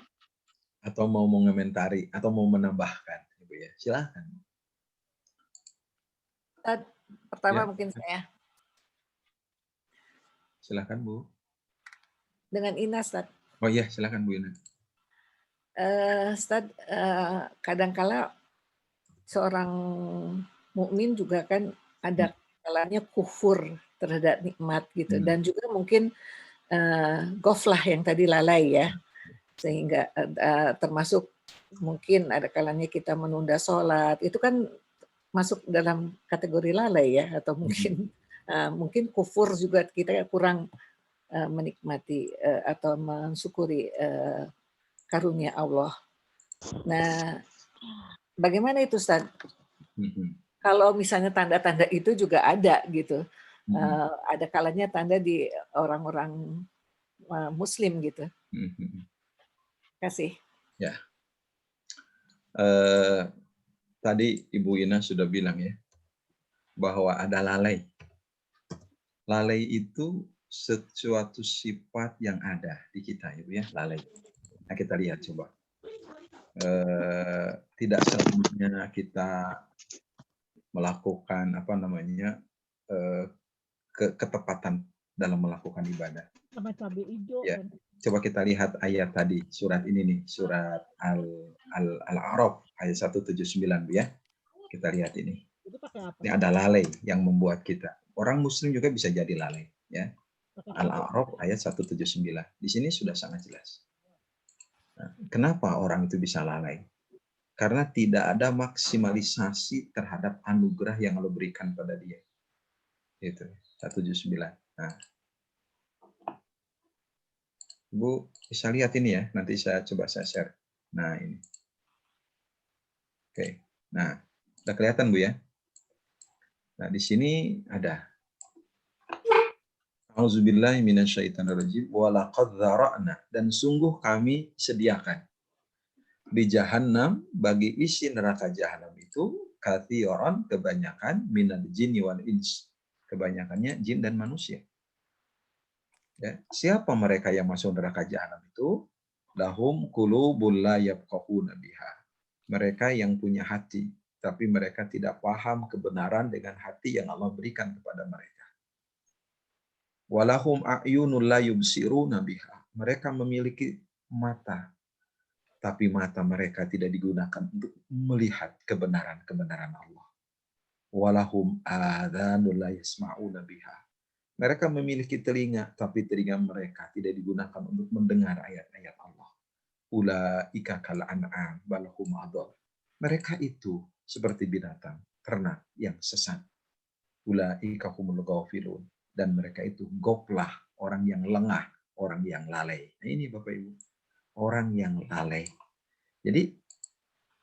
Atau mau mengomentari, atau mau menambahkan. Ibu ya, silahkan. Pertama Ya. mungkin saya. Silahkan, Bu. Dengan Ina, Ustaz. Oh iya, silahkan Bu Ina. Ustaz, kadangkala seorang mukmin juga kan ada kalanya kufur terhadap nikmat gitu, dan juga mungkin goflah yang tadi lalai ya, sehingga termasuk mungkin ada kalanya kita menunda sholat, itu kan masuk dalam kategori lalai ya, atau mungkin mungkin kufur juga, kita kurang menikmati atau mensyukuri karunia Allah. Nah, bagaimana itu Ustaz? Kalau misalnya tanda-tanda itu juga ada gitu, ada kalanya tanda di orang-orang Muslim gitu. Kasih. Ya, tadi Ibu Ina sudah bilang ya bahwa ada lalai. Lalai itu sesuatu sifat yang ada di kita, Ibu ya, lalai. Nah, kita lihat coba. Tidak selamanya kita melakukan ketepatan dalam melakukan ibadah. Ya, coba kita lihat ayat tadi, surat ini nih, surat Al-A'raf ayat 179 ya. Kita lihat ini. Ini ada lalai yang membuat kita. Orang Muslim juga bisa jadi lalai ya. Al-A'raf ayat 179. Di sini sudah sangat jelas. Nah, kenapa orang itu bisa lalai? Karena tidak ada maksimalisasi terhadap anugerah yang Allah berikan pada dia. Itu 179. Nah, Bu bisa lihat ini ya. Nanti saya coba share. Nah, ini. Oke. Nah, udah kelihatan Bu ya. Nah, di sini ada A'udzubillahi minasyaitonirrajim wa laqad dzara'na, dan sungguh kami sediakan di Jahannam bagi isi neraka Jahannam itu katsiran, kebanyakan, minal jinni wal ins, kebanyakannya jin dan manusia. Ya, siapa mereka yang masuk neraka Jahannam itu? Lahum qulubul la yafqahuna biha. Mereka yang punya hati, tapi mereka tidak paham kebenaran dengan hati yang Allah berikan kepada mereka. Walahum a'yunul la yubsiruna biha. Mereka memiliki mata, tapi mata mereka tidak digunakan untuk melihat kebenaran-kebenaran Allah. Walahum adhanul la yasma'una biha. Mereka memiliki telinga, tapi telinga mereka tidak digunakan untuk mendengar ayat-ayat Allah. Ulaika kal an'am bal hum adall. Mereka itu seperti binatang, ternak yang sesat. Ulaika humul ghafilun. Dan mereka itu goplah, orang yang lengah, orang yang lalai. Nah, ini Bapak Ibu, orang yang lalai. Jadi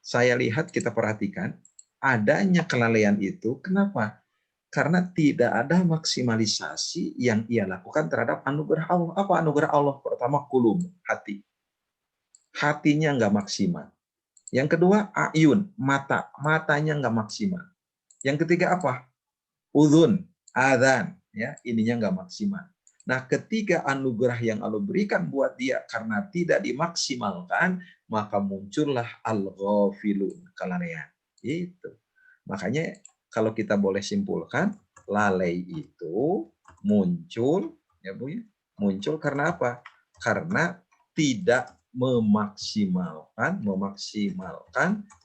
saya lihat, kita perhatikan adanya kelalaian itu. Kenapa? Karena tidak ada maksimalisasi yang ia lakukan terhadap anugerah Allah. Apa anugerah Allah? Pertama, kulub, hati. Hatinya nggak maksimal. Yang kedua, ayun, mata. Matanya nggak maksimal. Yang ketiga apa? Udhun, adhan. Ya, ininya nggak maksimal. Nah, ketiga anugerah yang Allah berikan buat dia karena tidak dimaksimalkan, maka muncullah al-ghafilun, kelalaian. Itu. Makanya kalau kita boleh simpulkan, lalai itu muncul, ya Bu ya, muncul karena apa? Karena tidak memaksimalkan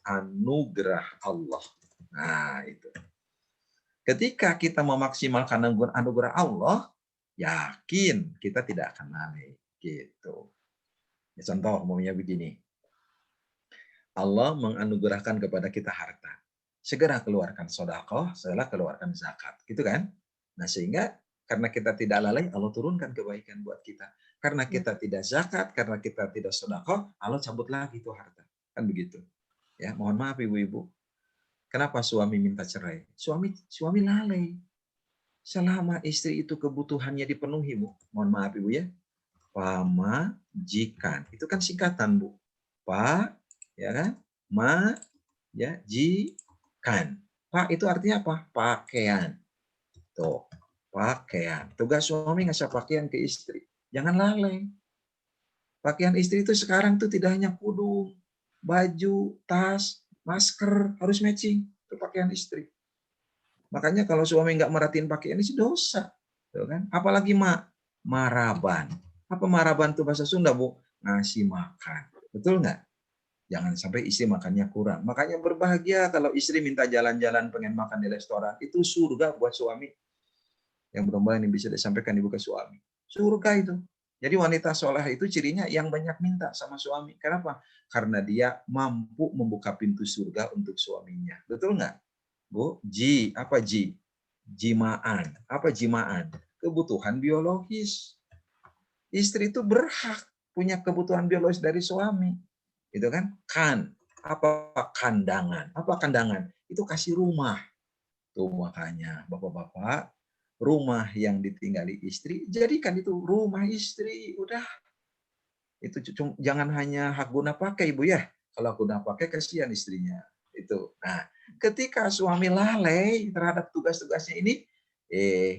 anugerah Allah. Nah, itu. Ketika kita memaksimalkan anugerah Allah, yakin kita tidak akan lalai. Gitu. Ya, contoh umumnya begini. Allah menganugerahkan kepada kita harta. Segera keluarkan sedekah, segera keluarkan zakat. Gitu kan? Nah, sehingga karena kita tidak lalai, Allah turunkan kebaikan buat kita. Karena kita tidak zakat, karena kita tidak sedekah, Allah cabut lagi itu harta. Kan begitu. Ya, mohon maaf ibu-ibu. Kenapa suami minta cerai? Suami lalai. Selama istri itu kebutuhannya dipenuhi, Bu. Mohon maaf ibu ya. Pamajikan. Itu kan singkatan, Bu. Pa, ya kan? Ma, ya, jikan. Pak itu artinya apa? Pakaian. Tuh, pakaian. Tugas suami ngasih pakaian ke istri. Jangan lalai. Pakaian istri itu sekarang tuh tidak hanya kudung, baju, tas, masker, harus matching. Itu pakaian istri. Makanya kalau suami nggak merhatiin pakaian ini dosa. Tuh kan? Apalagi maraban. Apa maraban itu bahasa Sunda, Bu? Ngasih makan. Betul nggak? Jangan sampai istri makannya kurang. Makanya berbahagia kalau istri minta jalan-jalan pengen makan di restoran. Itu surga buat suami. Yang mudah-mudahan ini bisa disampaikan ibu ke suami. Surga itu. Jadi wanita soleh itu cirinya yang banyak minta sama suami. Kenapa? Karena dia mampu membuka pintu surga untuk suaminya. Betul nggak? Bu, apa jimaan. Apa jimaan? Kebutuhan biologis. Istri itu berhak punya kebutuhan biologis dari suami. Itu kan? Apa kandangan? Apa kandangan? Itu kasih rumah. Tuh makanya bapak-bapak, rumah yang ditinggali istri, jadikan itu rumah istri. Udah. Itu jangan hanya hak guna pakai, Ibu ya. Kalau guna pakai kasihan istrinya. Itu. Nah, ketika suami lalai terhadap tugas-tugasnya ini,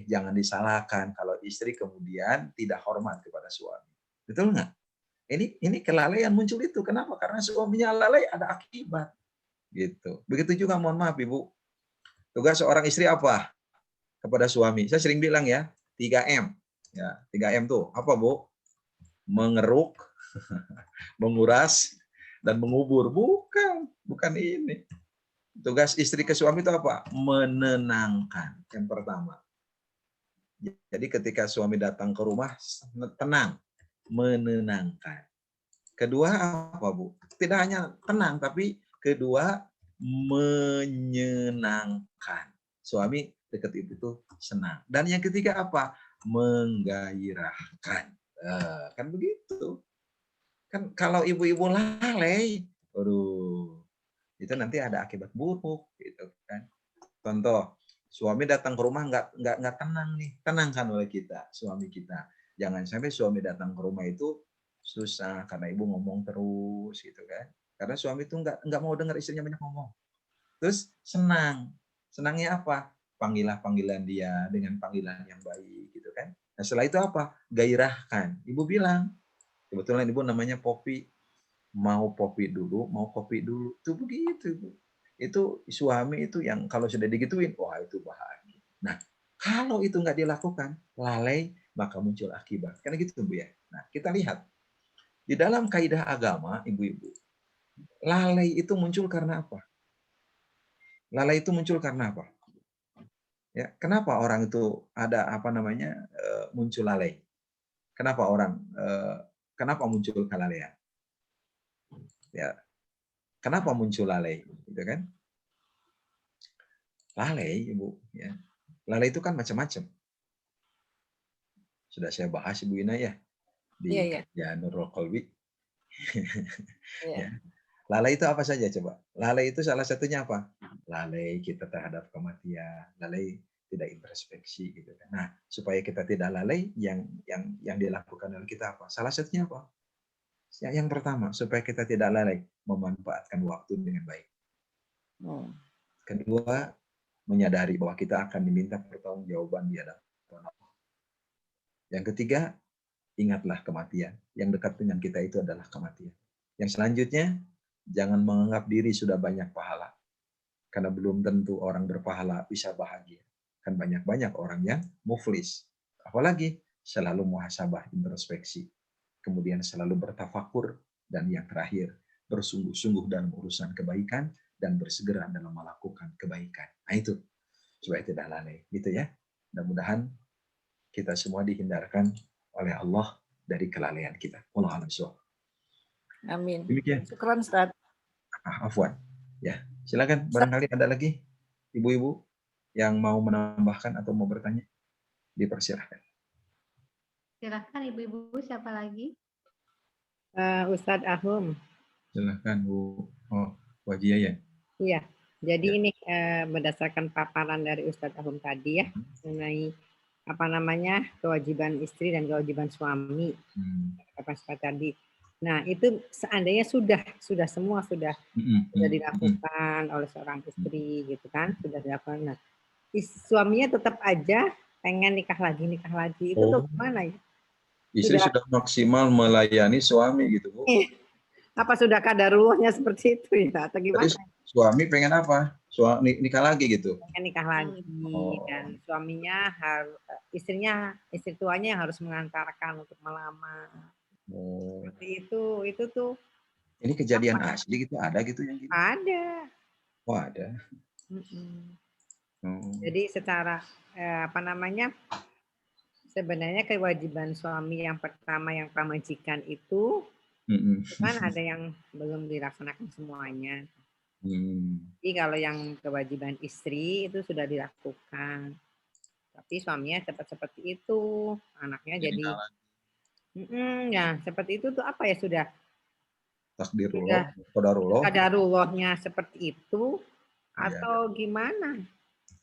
jangan disalahkan kalau istri kemudian tidak hormat kepada suami. Betul nggak? Ini kelalaian muncul itu. Kenapa? Karena suaminya lalai ada akibat. Gitu. Begitu juga mohon maaf Ibu. Tugas seorang istri apa? Kepada suami. Saya sering bilang ya, 3M. Ya, 3M tuh apa, Bu? Mengeruk, menguras, dan mengubur. Bukan ini. Tugas istri ke suami itu apa? Menenangkan. Yang pertama. Jadi ketika suami datang ke rumah, tenang. Menenangkan. Kedua apa, Bu? Tidak hanya tenang, tapi kedua menyenangkan. Suami dekat ibu itu senang. Dan yang ketiga apa? Menggairahkan. Kan begitu. Kan kalau ibu-ibu lalai, aduh, itu nanti ada akibat buruk, gitu kan. Contoh, suami datang ke rumah nggak tenang nih, tenangkan oleh kita, suami kita. Jangan sampai suami datang ke rumah itu susah karena ibu ngomong terus gitu kan. Karena suami itu nggak mau dengar istrinya banyak ngomong. Terus senangnya apa? Panggilan dia dengan panggilan yang baik gitu kan. Nah setelah itu apa? Gairahkan. Ibu bilang, kebetulan ibu namanya Popi, mau Popi dulu, mau kopi dulu. Itu begitu ibu. Itu suami itu yang kalau sudah digituin, wah itu bahagia. Nah kalau itu nggak dilakukan, lalai, maka muncul akibat. Karena gitu Bu ya. Nah kita lihat di dalam kaidah agama, ibu-ibu, lalai itu muncul karena apa? Lalai itu muncul karena apa? Ya, kenapa orang itu ada apa namanya muncul lalai? Kenapa kenapa muncul kelalaian? Ya, kenapa muncul lalai? Gitu kan? Lalai, Ibu. Ya. Lalai itu kan macam-macam. Sudah saya bahas Ibu Ina ya di kajian Nurul Qalbi. Ya. Lalai itu apa saja coba? Lalai itu salah satunya apa? Lalai kita terhadap kematian, lalai tidak introspeksi gitu kan. Nah, supaya kita tidak lalai yang dilakukan oleh kita apa? Salah satunya apa? Yang pertama, supaya kita tidak lalai, memanfaatkan waktu dengan baik. Kedua, menyadari bahwa kita akan diminta pertanggungjawaban di hadapan Allah. Yang ketiga, ingatlah kematian. Yang dekat dengan kita itu adalah kematian. Yang selanjutnya, jangan menganggap diri sudah banyak pahala. Karena belum tentu orang berpahala bisa bahagia. Kan banyak-banyak orang yang muflis. Apalagi selalu muhasabah, introspeksi. Kemudian selalu bertafakur. Dan yang terakhir, bersungguh-sungguh dalam urusan kebaikan dan bersegera dalam melakukan kebaikan. Nah itu, supaya tidak lalai. Gitu ya. Mudah-mudahan kita semua dihindarkan oleh Allah dari kelalaian kita. Wallahu a'lam bishawab. Amin. Demikian. Syukran, Ustaz. Afwan. Ya, silakan. Barangkali ada lagi ibu-ibu yang mau menambahkan atau mau bertanya, dipersilahkan. Silahkan ibu-ibu, siapa lagi? Ustadz Ahum. Silakan Bu. Oh, Wajia ya. Iya. Jadi Ya. ini berdasarkan paparan dari Ustadz Ahum tadi ya, mengenai apa namanya kewajiban istri dan kewajiban suami. Apa seperti tadi. Nah, itu seandainya sudah semua sudah dilakukan oleh seorang istri gitu kan, sudah dilakukan. Nah, suaminya tetap aja pengen nikah lagi itu tuh gimana ya? Istri sudah maksimal melayani suami gitu Bu. Apa sudah kadarulahnya seperti itu ya atau gimana? Jadi suami pengen apa? Nikah lagi gitu. Pengen nikah lagi dan suaminya harus istri tuanya yang harus mengantarkan untuk melamar. Seperti itu tuh. Ini kejadian asli gitu, ada gitu yang gitu? Ada. Oh ada. Jadi secara apa namanya, sebenarnya kewajiban suami yang pertama yang pramajikan itu kan ada yang belum dilaksanakan semuanya. Jadi kalau yang kewajiban istri itu sudah dilakukan, tapi suaminya cepat seperti itu, anaknya jadi ya seperti itu tuh apa ya sudah takdirullah, qadarullahnya seperti itu atau gimana?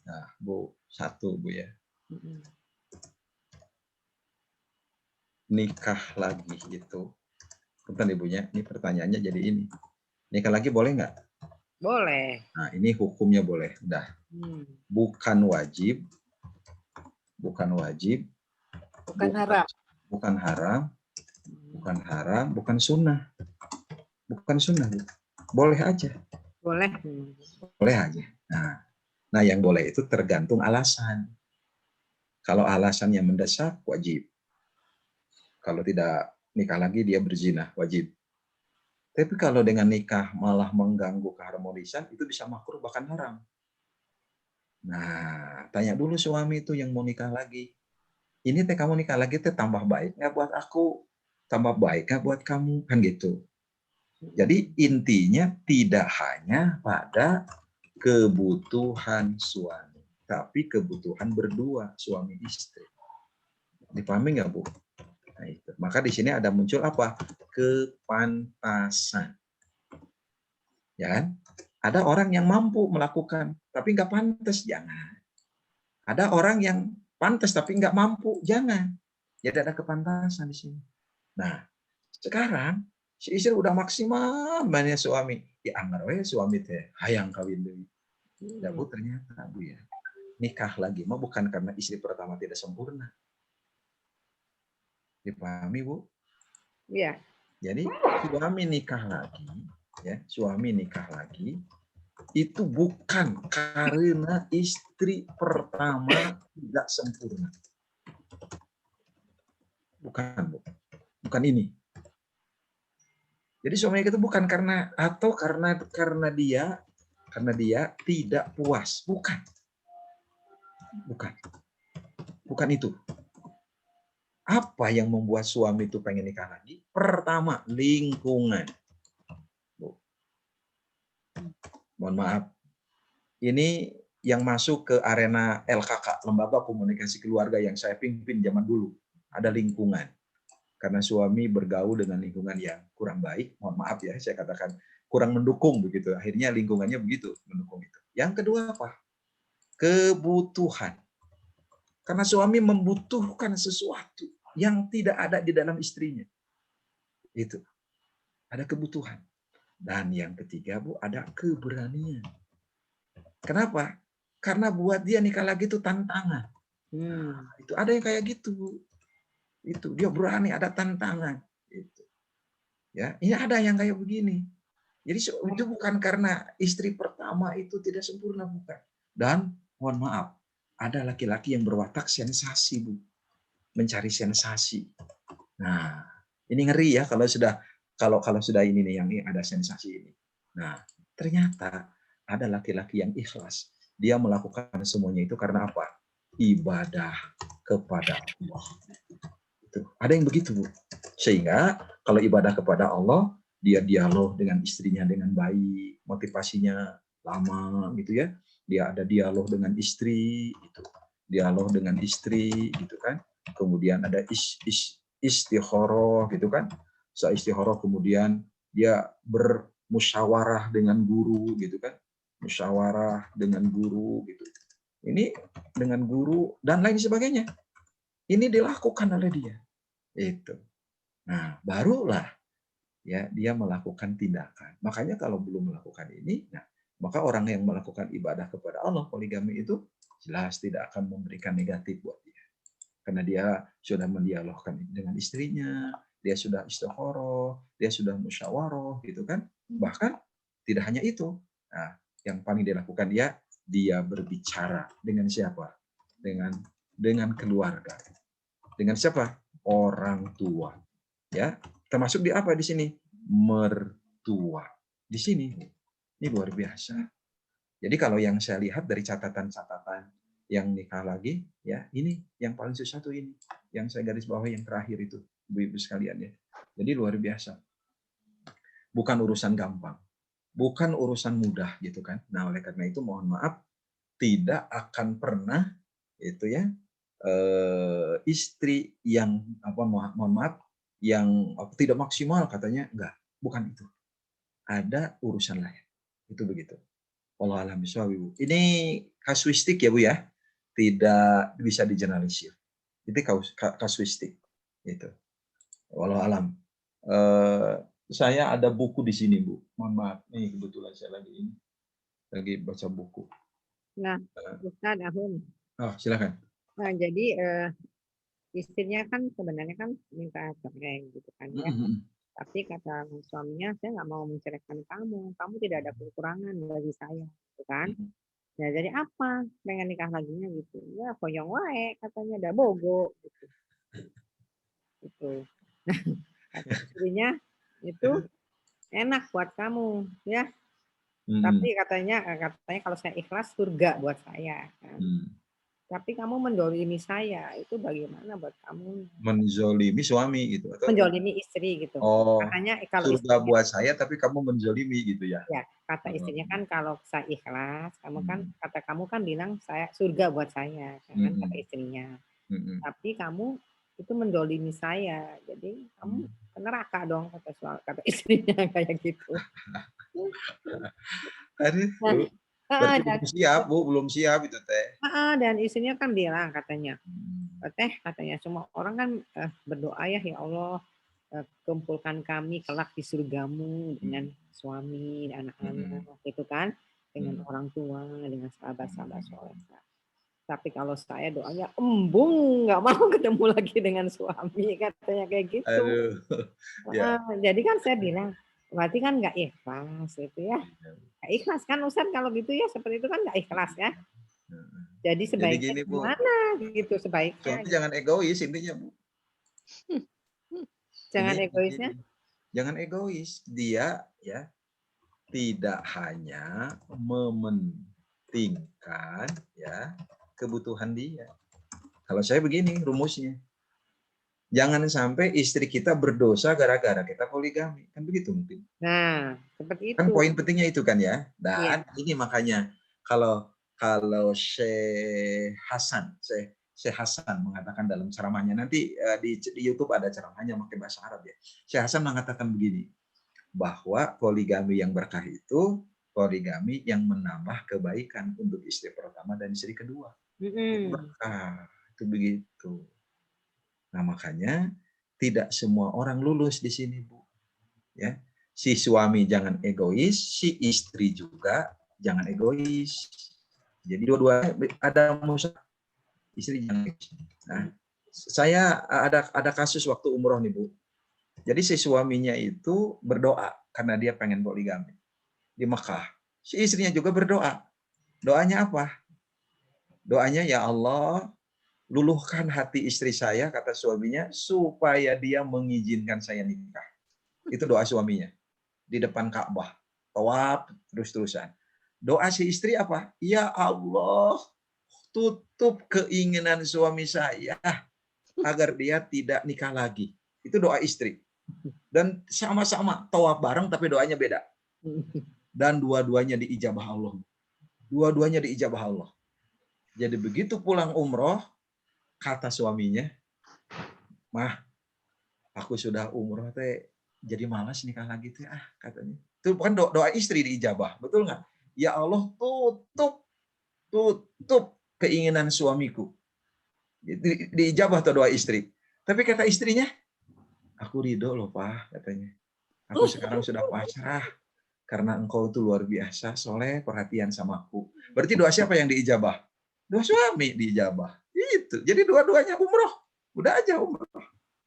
Nah, Bu, satu Bu ya. Nikah lagi itu, bukan ibunya, ini pertanyaannya jadi ini. Nikah lagi boleh nggak? Boleh. Nah, ini hukumnya boleh. Udah. Bukan wajib. Bukan wajib. Bukan haram. Bukan haram. Bukan haram. Bukan sunnah. Bukan sunnah. Boleh aja. Boleh. Boleh aja. Nah, yang boleh itu tergantung alasan. Kalau alasannya mendesak, wajib. Kalau tidak nikah lagi, dia berzina, wajib. Tapi kalau dengan nikah malah mengganggu keharmonisan, itu bisa makruh bahkan haram. Nah, tanya dulu suami itu yang mau nikah lagi. Ini teh kamu nikah lagi teh tambah baik nggak buat aku? Tambah baik nggak buat kamu? Kan gitu. Jadi intinya tidak hanya pada kebutuhan suami, tapi kebutuhan berdua suami istri. Dipahami nggak Bu? Nah, itu. Maka di sini ada muncul apa? Kepantasan. Ya kan? Ada orang yang mampu melakukan, tapi nggak pantas, jangan. Ada orang yang pantas tapi nggak mampu, jangan. Jadi ada kepantasan di sini. Nah, sekarang si istri udah maksimal banyak suami. Ya anggar we suami teh hayang kawin deui. Ya Bu, ternyata Bu ya. Nikah lagi mah bukan karena istri pertama tidak sempurna. Dipahami Bu? Iya. Jadi suami nikah lagi, ya, suami nikah lagi itu bukan karena istri pertama tidak sempurna. Bukan, Bu. Bukan ini. Jadi suami itu bukan karena atau karena dia tidak puas, bukan. Bukan itu. Apa yang membuat suami itu pengen nikah lagi? Pertama, lingkungan. Mohon maaf. Ini yang masuk ke arena LKK, Lembaga Komunikasi Keluarga yang saya pimpin zaman dulu. Ada lingkungan. Karena suami bergaul dengan lingkungan yang kurang baik, mohon maaf ya, saya katakan kurang mendukung begitu. Akhirnya lingkungannya begitu, mendukung itu. Yang kedua apa? Kebutuhan. Karena suami membutuhkan sesuatu yang tidak ada di dalam istrinya. Itu. Ada kebutuhan. Dan yang ketiga, Bu, ada keberanian. Kenapa? Karena buat dia nikah lagi itu tantangan. Itu ada yang kayak gitu, Bu. Itu dia berani, ada tantangan. Itu. Ya, ini ada yang kayak begini. Jadi itu bukan karena istri pertama itu tidak sempurna, bukan. Dan mohon maaf, ada laki-laki yang berwatak sensasi, Bu. Mencari sensasi. Nah, ini ngeri ya kalau sudah ini nih yang ini ada sensasi ini. Nah, ternyata ada laki-laki yang ikhlas. Dia melakukan semuanya itu karena apa? Ibadah kepada Allah. Itu. Ada yang begitu, Bu. Sehingga kalau ibadah kepada Allah, dia dialog dengan istrinya dengan baik, motivasinya lama gitu ya. Dia ada dialog dengan istri gitu. Dialog dengan istri gitu kan. Kemudian ada istikharah gitu kan. Setelah istikharah kemudian dia bermusyawarah dengan guru gitu kan. Musyawarah dengan guru gitu. Ini dengan guru dan lain sebagainya. Ini dilakukan oleh dia. Itu. Nah, barulah ya dia melakukan tindakan. Makanya kalau belum melakukan ini, nah, maka orang yang melakukan ibadah kepada Allah poligami itu jelas tidak akan memberikan negatif buat dia. Karena dia sudah mendialogkan dengan istrinya, dia sudah istikharah, dia sudah musyawarah gitu kan. Bahkan tidak hanya itu. Nah, yang paling dilakukan dia berbicara dengan siapa? Dengan keluarga. Dengan siapa? Orang tua. Ya, termasuk di apa di sini? Mertua. Di sini. Ini luar biasa. Jadi kalau yang saya lihat dari catatan-catatan yang nikah lagi, ya ini yang paling susah tuh ini. Yang saya garis bawah yang terakhir itu, ibu-ibu sekalian ya. Jadi luar biasa. Bukan urusan gampang. Bukan urusan mudah gitu kan. Nah, oleh karena itu mohon maaf, tidak akan pernah itu ya istri yang mohon maaf yang tidak maksimal katanya, enggak, bukan itu. Ada urusan lain. Itu begitu. Wallahu a'lam bishawab, Bu. Ini kasuistik ya, Bu ya. Tidak bisa digeneralisir. Itu kasuistik. Itu. Wallahu a'lam. Saya ada buku di sini, Bu. Mohon maaf. Nih kebetulan saya lagi baca buku. Nah, Ustaz Ahun. Oh, silakan. Nah, jadi istrinya kan sebenarnya kan minta cerai gitu kan ya. Tapi kata suaminya, saya nggak mau menceraikan kamu. Kamu tidak ada kekurangan bagi saya, gitu kan? Nah, jadi apa? Pengen nikah laginya gitu. Ya, koyong wae katanya, ada bogo gitu. Gitu. Kata istrinya itu enak buat kamu, ya. Tapi katanya kalau saya ikhlas surga buat saya. Kan? Tapi kamu mendolimi saya, itu bagaimana buat kamu? Menzolimi suami gitu atau menjolimi istri gitu. Oh, Katanya kalau surga istrinya, buat saya tapi kamu menzolimi gitu ya. ya kata istrinya kan kalau saya ikhlas, kata kamu kan bilang saya surga buat saya, kan kata istrinya. Tapi kamu itu mendolimi saya, jadi kamu ke neraka dong kata istrinya kayak gitu. Aduh, berarti belum siap, Bu, belum siap itu teh. Dan istrinya kan bilang katanya, katanya semua orang kan berdoa ya Allah kumpulkan kami kelak di surgamu dengan suami dan anak-anak itu kan, dengan orang tua, dengan sahabat-sahabat soleh. Tapi kalau saya doanya embung, nggak mau ketemu lagi dengan suami katanya kayak gitu. Ya. Jadi kan saya bilang berarti kan nggak ikhlas itu ya. Nggak ikhlas kan Ustaz kalau gitu ya, seperti itu kan nggak ikhlas ya. Jadi sebaiknya gini, Bu, gimana gitu sebaiknya. Suami jangan egois intinya, Bu. Jangan egoisnya. Jangan egois. Dia ya tidak hanya mementingkan ya kebutuhan dia. Kalau saya begini rumusnya. Jangan sampai istri kita berdosa gara-gara kita poligami. Kan begitu mungkin. Nah, seperti itu. Kan poin pentingnya itu kan ya. Dan ini makanya kalau Syekh Hasan mengatakan dalam ceramahnya, nanti di YouTube ada ceramahnya pakai bahasa Arab ya. Syekh Hasan mengatakan begini, bahwa poligami yang berkah itu poligami yang menambah kebaikan untuk istri pertama dan istri kedua. Itu berkah, itu begitu. Nah, makanya tidak semua orang lulus di sini, Bu. Ya. Si suami jangan egois, si istri juga jangan egois. Jadi dua-duanya ada musuh. Istri jangan egois. Nah, saya ada kasus waktu umroh nih, Bu. Jadi si suaminya itu berdoa karena dia pengen poligami di Mekah. Si istrinya juga berdoa. Doanya apa? Doanya, ya Allah, luluhkan hati istri saya, kata suaminya, supaya dia mengizinkan saya nikah. Itu doa suaminya di depan Ka'bah. Tawaf terus-terusan. Doa si istri apa? Ya Allah, tutup keinginan suami saya agar dia tidak nikah lagi. Itu doa istri. Dan sama-sama tawaf bareng tapi doanya beda. Dan dua-duanya diijabah Allah. Dua-duanya diijabah Allah. Jadi begitu pulang umroh, kata suaminya, "Mah, aku sudah umroh teh, jadi malas nikah lagi teh katanya." Itu bukan doa istri diijabah, betul nggak? Ya Allah, tutup keinginan suamiku. Diijabah tuh doa istri. Tapi kata istrinya, aku ridho loh Pak, katanya. Aku sekarang sudah pasrah karena engkau itu luar biasa, soleh, perhatian sama aku. Berarti doa siapa yang diijabah? Doa suami diijabah. Itu. Jadi dua-duanya umroh. Udah aja umroh.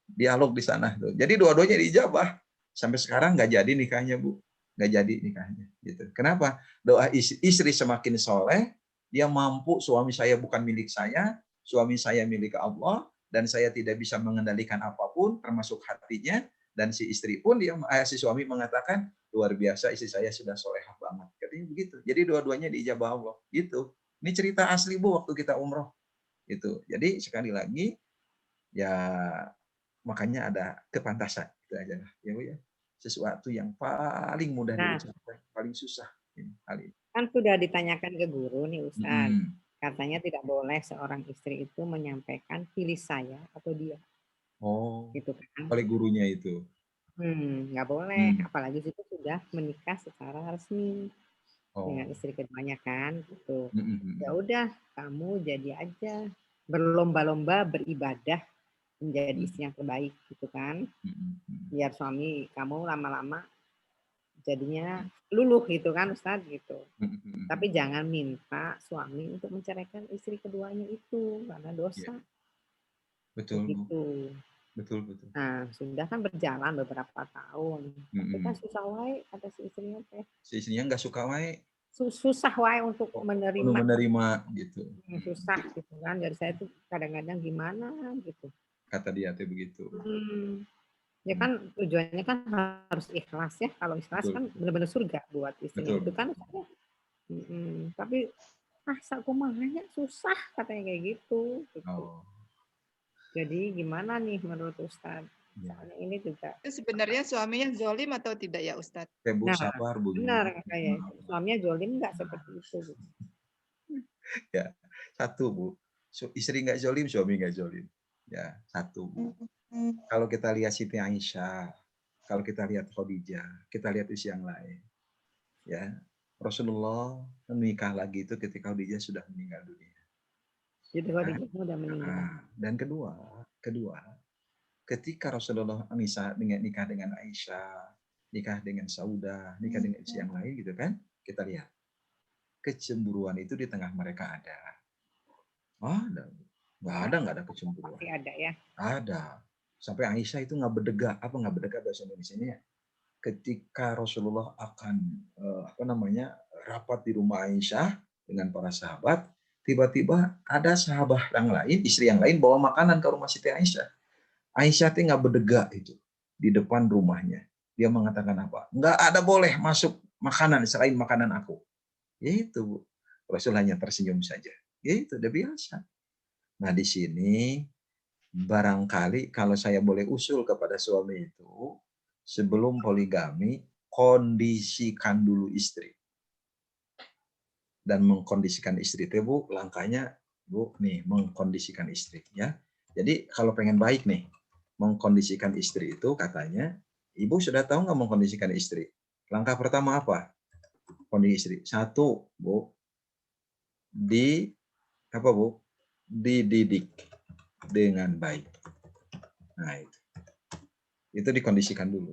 Dialog di sana tuh. Jadi dua-duanya diijabah. Sampai sekarang nggak jadi nikahnya, Bu. Nggak jadi nikahnya. Gitu. Kenapa? Doa istri semakin soleh, dia mampu, suami saya bukan milik saya, suami saya milik Allah, dan saya tidak bisa mengendalikan apapun, termasuk hatinya, dan si istri pun, si suami mengatakan, luar biasa, istri saya sudah solehah banget. Katanya begitu. Jadi dua-duanya diijabah Allah. Gitu. Ini cerita asli, Bu, waktu kita umroh. Gitu. Jadi sekali lagi, ya makanya ada kepantasan. Itu aja lah. Ya, Bu, ya. Sesuatu yang paling mudah diucapkan, paling susah. Kan sudah ditanyakan ke guru nih Ustaz. Katanya tidak boleh seorang istri itu menyampaikan pilih saya atau dia. Oh, gitu kan. oleh gurunya itu. Nggak boleh, apalagi itu sudah menikah secara resmi dengan istri keduanya kan, gitu. Ya udah, kamu jadi aja berlomba-lomba beribadah menjadi istri yang terbaik, gitu kan. Biar suami kamu lama-lama jadinya luluh gitu kan Ustaz gitu. Tapi jangan minta suami untuk menceraikan istri keduanya itu karena dosa. Betul, gitu. Betul. Nah, sudah kan berjalan beberapa tahun. Tapi kan susah wae kata si istrinya teh. Si istrinya nggak suka wae. Susah wae untuk menerima. Gitu. Susah gitu kan. Dari saya tuh kadang-kadang gimana gitu. Kata dia tuh begitu. Ya kan tujuannya kan harus ikhlas ya. Kalau ikhlas kan benar-benar surga buat istrinya itu kan. Tapi kumahnya susah katanya kayak gitu. Jadi gimana nih menurut Ustadz? Soalnya ini juga. Sebenarnya suaminya zolim atau tidak ya Ustadz? Bu, sabar Bu. Benar kayak suaminya zolim nggak seperti itu. Ya, satu Bu. Istri nggak zolim, suami nggak zolim. Ya, satu Bu. Kalau kita lihat Siti Aisyah, kalau kita lihat Khadijah, kita lihat isi yang lain. Ya, Rasulullah menikah lagi itu ketika Khadijah sudah meninggal dunia. Jadi Khadijah sudah meninggal. Dan kedua, ketika Rasulullah nikah dengan Aisyah, nikah dengan Saudah, nikah dengan isi yang lain gitu kan, kita lihat kecemburuan itu di tengah mereka ada. Nggak ada kecemburuan. Pasti ada ya. Ada. Sampai Aisyah itu nggak berdegak bahasa Indonesia-nya. Ketika Rasulullah akan rapat di rumah Aisyah dengan para sahabat, tiba-tiba ada sahabat yang lain, istri yang lain bawa makanan ke rumah Siti Aisyah. Aisyah itu nggak berdegak itu di depan rumahnya. Dia mengatakan apa? Nggak ada boleh masuk makanan selain makanan aku. Itu Rasul hanya tersenyum saja. Itu udah biasa. Nah di sini barangkali kalau saya boleh usul kepada suami itu, sebelum poligami, kondisikan dulu istri. Dan mengkondisikan istri itu Bu, langkahnya Bu nih, mengkondisikan istri ya. Jadi kalau pengen baik nih, mengkondisikan istri itu katanya, Ibu sudah tahu nggak mengkondisikan istri? Langkah pertama apa? Kondisi istri. Satu, Bu, dididik dengan baik. Nah, itu dikondisikan dulu.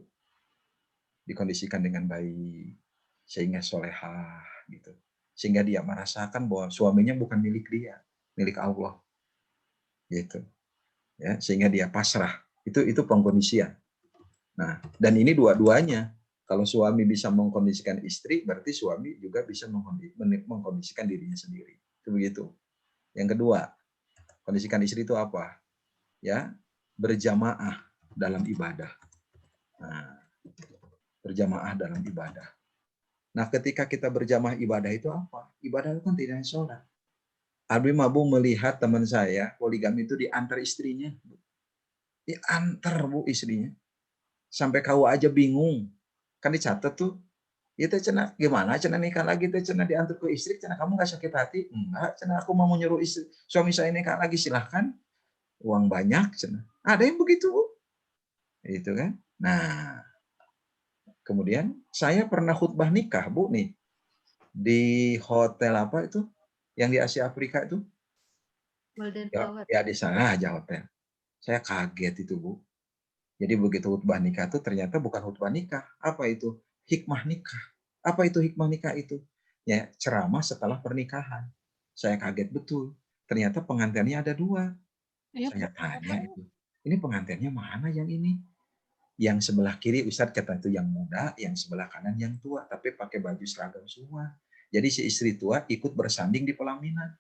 Dikondisikan dengan baik sehingga solehah gitu. Sehingga dia merasakan bahwa suaminya bukan milik dia, milik Allah. Gitu. Ya, sehingga dia pasrah. Itu pengkondisian. Nah, dan ini dua-duanya Kalau suami bisa mengkondisikan istri, berarti suami juga bisa mengkondisikan dirinya sendiri. Itu begitu. Yang kedua, kondisikan istri itu apa? Ya, berjamaah dalam ibadah. Nah, berjamaah dalam ibadah. Nah, ketika kita berjamaah ibadah itu apa? Ibadah itu kan tidak hanya sholat. Abi Mabu melihat teman saya poligami itu diantar istrinya. Diantar Bu istrinya. Sampai kau aja bingung. Kan dicatat tuh. Itu cina gimana cina nikah lagi tuh cina diantar ke istri cina kamu nggak sakit hati enggak cina aku mau nyuruh istri suami saya nikah lagi silahkan uang banyak cina ada yang begitu Bu itu kan. Nah kemudian saya pernah khutbah nikah Bu nih di hotel apa itu yang di Asia Afrika itu Golden ya, Flower. ya di sana aja hotel. Saya kaget itu Bu. Jadi begitu khutbah nikah itu ternyata bukan khutbah nikah. Apa itu? Hikmah nikah. Apa itu hikmah nikah itu? Ya, ceramah setelah pernikahan. Saya kaget betul. Ternyata pengantinnya ada 2. Saya tanya itu. Ini pengantinnya mana yang ini? Yang sebelah kiri Ustadz kata itu yang muda, yang sebelah kanan yang tua, tapi pakai baju seragam semua. Jadi si istri tua ikut bersanding di pelaminan.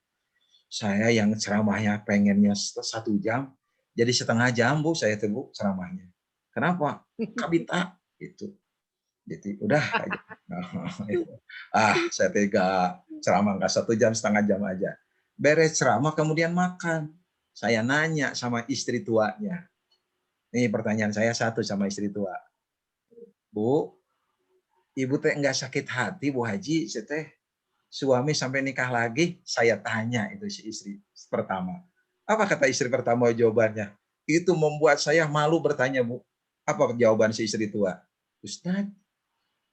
Saya yang ceramahnya pengennya 1 jam, jadi setengah jam Bu saya Bu ceramahnya. Kenapa? Kabita itu. Jadi udah aja. Saya tega ceramah nggak 1 jam, setengah jam aja. Beres ceramah kemudian makan. Saya nanya sama istri tuanya. Ini pertanyaan saya satu sama istri tua. Bu, ibu teh nggak sakit hati Bu Haji, teh suami sampai nikah lagi, saya tanya itu si istri pertama. Apa kata istri pertama jawabannya? Itu membuat saya malu bertanya Bu. Apa jawaban si istri tua? Ustadz,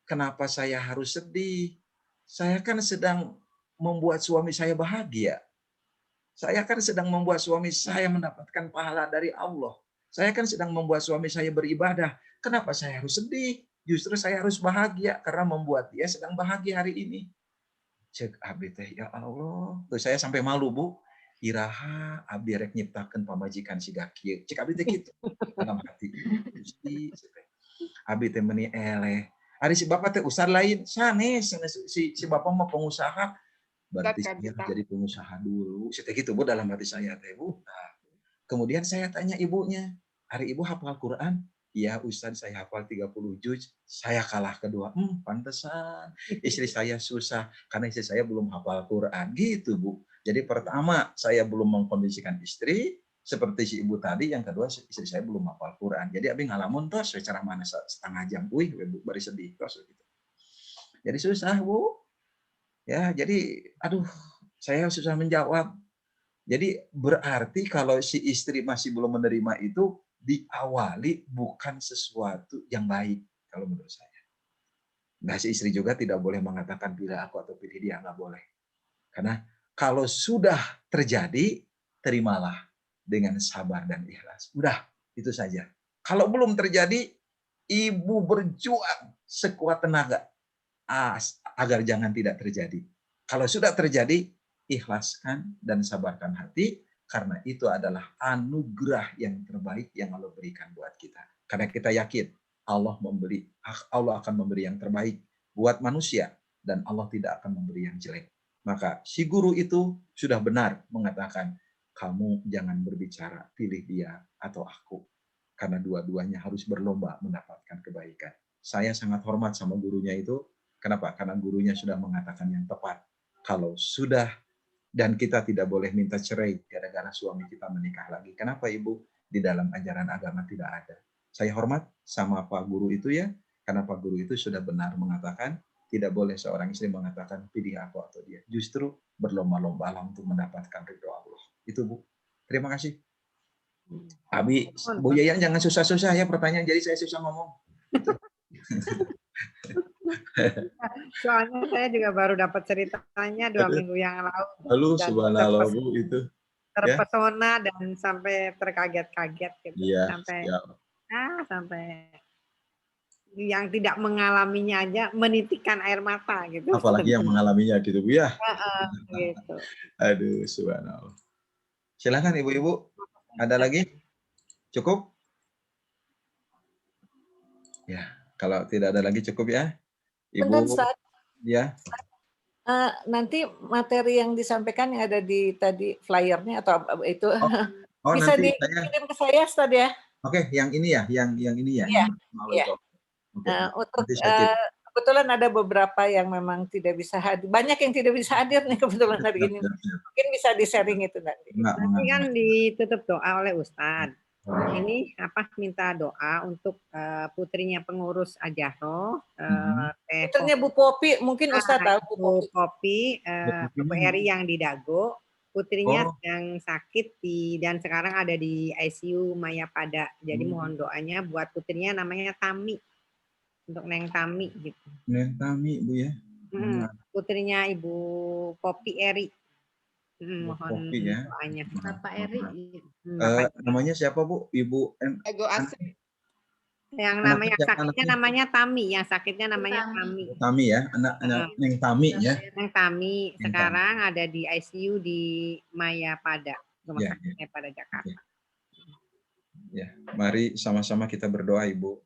kenapa saya harus sedih? Saya kan sedang membuat suami saya bahagia. Saya kan sedang membuat suami saya mendapatkan pahala dari Allah. Saya kan sedang membuat suami saya beribadah. Kenapa saya harus sedih? Justru saya harus bahagia karena membuat dia sedang bahagia hari ini. Cek abi teh ya Allah. Tuh saya sampai malu Bu. Iraha abi rek nyiptakeun pamajikan siga kieu. Cek abi teh kitu. Dalam hati. Gusti abi teh meuni eleh. Ari si bapak teh usah lain sanes si bapak mah pengusaha. Berarti saya jadi pengusaha dulu. Saya gitu Bu dalam hati saya teh Bu. Nah, kemudian saya tanya ibunya, "Hari ibu hafal Quran?" "Iya Ustaz, saya hafal 30 juz." Saya kalah kedua. Pantesan istri saya susah karena istri saya belum hafal Quran. Gitu Bu. Jadi pertama saya belum mengkondisikan istri seperti si ibu tadi, yang kedua istri saya belum hafal Quran. Jadi abi ngalamun tos secara mana setengah jam. Wih, bari sedih tos gitu. Jadi susah Bu. Ya, jadi aduh, saya susah menjawab. Jadi berarti kalau si istri masih belum menerima itu diawali bukan sesuatu yang baik kalau menurut saya. Nah si istri juga tidak boleh mengatakan pilih aku atau pilih dia, nggak boleh. Karena kalau sudah terjadi, terimalah dengan sabar dan ikhlas. Udah, itu saja. Kalau belum terjadi, ibu berjuang sekuat tenaga agar jangan tidak terjadi. Kalau sudah terjadi, ikhlaskan dan sabarkan hati, karena itu adalah anugerah yang terbaik yang Allah berikan buat kita. Karena kita yakin Allah akan memberi yang terbaik buat manusia, dan Allah tidak akan memberi yang jelek. Maka si guru itu sudah benar mengatakan, kamu jangan berbicara pilih dia atau aku, karena dua-duanya harus berlomba mendapatkan kebaikan. Saya sangat hormat sama gurunya itu. Kenapa? Karena gurunya sudah mengatakan yang tepat. Kalau sudah, dan kita tidak boleh minta cerai gara-gara suami kita menikah lagi. Kenapa Ibu? Di dalam ajaran agama tidak ada. Saya hormat sama Pak Guru itu ya, karena Pak Guru itu sudah benar mengatakan tidak boleh seorang istri mengatakan pilih aku atau dia. Justru berlomba-lomba untuk mendapatkan ridho Allah. Itu Bu. Terima kasih. Abi, Bu Yayan jangan susah-susah ya pertanyaan, jadi saya susah ngomong. Gitu. Soalnya saya juga baru dapat ceritanya 2 minggu yang lalu. Lalu subhanallah Bu itu. Terpesona ya? Dan sampai terkaget-kaget gitu. Iya, sampai yang tidak mengalaminya aja menitikkan air mata gitu. Apalagi yang mengalaminya gitu Bu ya. Gitu. Aduh subhanallah. Silakan Ibu-ibu. Ada lagi? Cukup? Ya, Kalau tidak ada lagi cukup ya. Bentar, Ibu, Ustaz. ya. Nanti materi yang disampaikan yang ada di tadi flyernya atau itu Oh, bisa nanti saya. dikirim ke saya, Ustaz ya? Oke, yang ini ya, yang ini ya. Iya, Mau iya. itu. Oke. Untuk Nanti saya kirim. kebetulan ada beberapa yang memang tidak bisa hadir. Banyak yang tidak bisa hadir nih kebetulan hari ini. Mungkin bisa di-sharing itu nanti. Nanti kan ditutup doa oleh Ustadz. Ini minta doa untuk putrinya pengurus Ajahro, Putrinya Bu Popi, mungkin Ustadz tahu Bu Popi, Bu Eri yang di Dago, putrinya sedang sakit dan sekarang ada di ICU Mayapada. Jadi mohon doanya buat putrinya namanya Tami, untuk Neng Tami gitu. Neng Tami, Bu ya. Putrinya Ibu Popi Eri. Mohon ya. doanya. Bapak Eri. Namanya siapa Bu? Ibu Ego Asri. Yang namanya sakitnya namanya Tami, yang sakitnya namanya Tami. Tami ya, anak Neng Tami ya. Neng Tami sekarang ada di ICU di Mayapada, Rumah Sakit Mayapada Jakarta. Ya, mari sama-sama kita berdoa Ibu.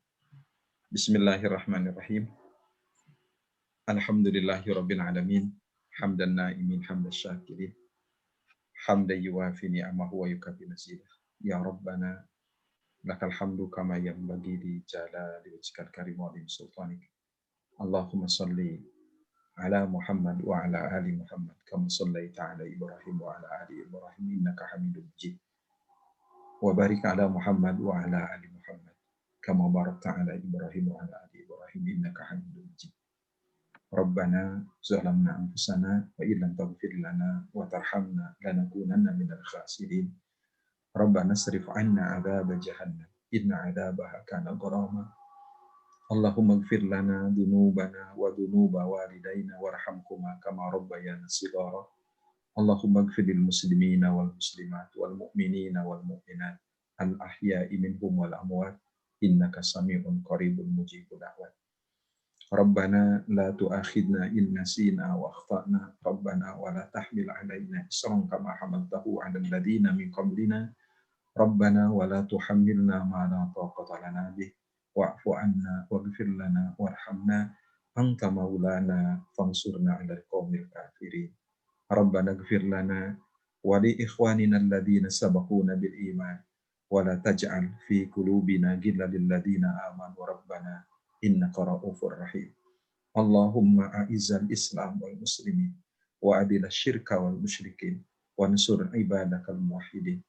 Bismillahirrahmanirrahim. Alhamdulillahirabbil alamin. Hamdan na'imin hamdas syakirin. Hamdan yuwafi ni'amahu wa yukafi mazidah. Ya Rabbana lakal hamdu kama yanbaghi li jalali wajhikal karim wa li sultanik. Allahumma salli ala Muhammad wa ala ali Muhammad kama sallaita ala Ibrahim wa ala ali Ibrahim innaka Hamidum Majid. Wa barik ala Muhammad wa ala ali Muhammad kama barakta ala Ibrahim wa ala ali Ibrahim innaka Hamidum Majid. Rabbana zalamna anfusana wa illam taghfir lana wa tarhamna lanakunanna minal khasirin. Rabbana srif 'anna 'adzab jahannam inna 'adzabaha kana gharama. Allahumma ighfir lana dzunubana wa dzunuba walidayna warhamhuma kama rabbayana shighara. Allahumma ighfir lil muslimina wal muslimat wal mu'minina wal mu'minat al ahya'i minhum wal amwat innaka sami'un qaribun mujibud da'wat. Rabbana la tu'akhidna in nasina wa akhtana. Rabbana wa la tahmil 'alaina isran kama hamaltahu 'alal ladzina min qablina. Rabbana wa la tuhammilna ma la taqata lana bih wa'fu 'anna waghfir lana warhamna anta maulana fansurna 'alal qaumil kafirin. Rabbana ighfir lana wa li ikhwanina alladhina sabaquna bil iman wa la taj'al fi qulubina ghillan lil ladzina amanu rabbana innaka ra'ufur rahim. Allahumma a'izzal Islam wal muslimin wa adil asyirka wal musyrikin wa ansur ibadakal muwahhidin.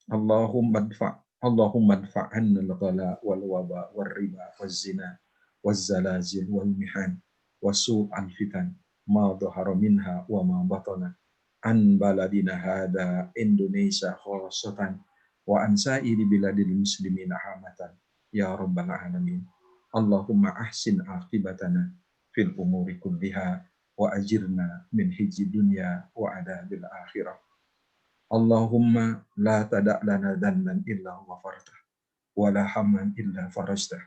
Allahumma adfa' 'anna al-ghala wal waba wal riba waz zina waz zalazil wal mihan wasu'al fitan ma dhahara minha wa ma batana an baladina hada Indonesia khassatan wa an sa'iri biladil muslimina hamatan ya rabbal alamin. Allahumma ahsin aqibatana fil umuri kulliha wa ajirna min hijzi dunya wa adabil akhirah. Allahumma la tada' lana dhanban illa ghafartah wa la hamman illa farajtah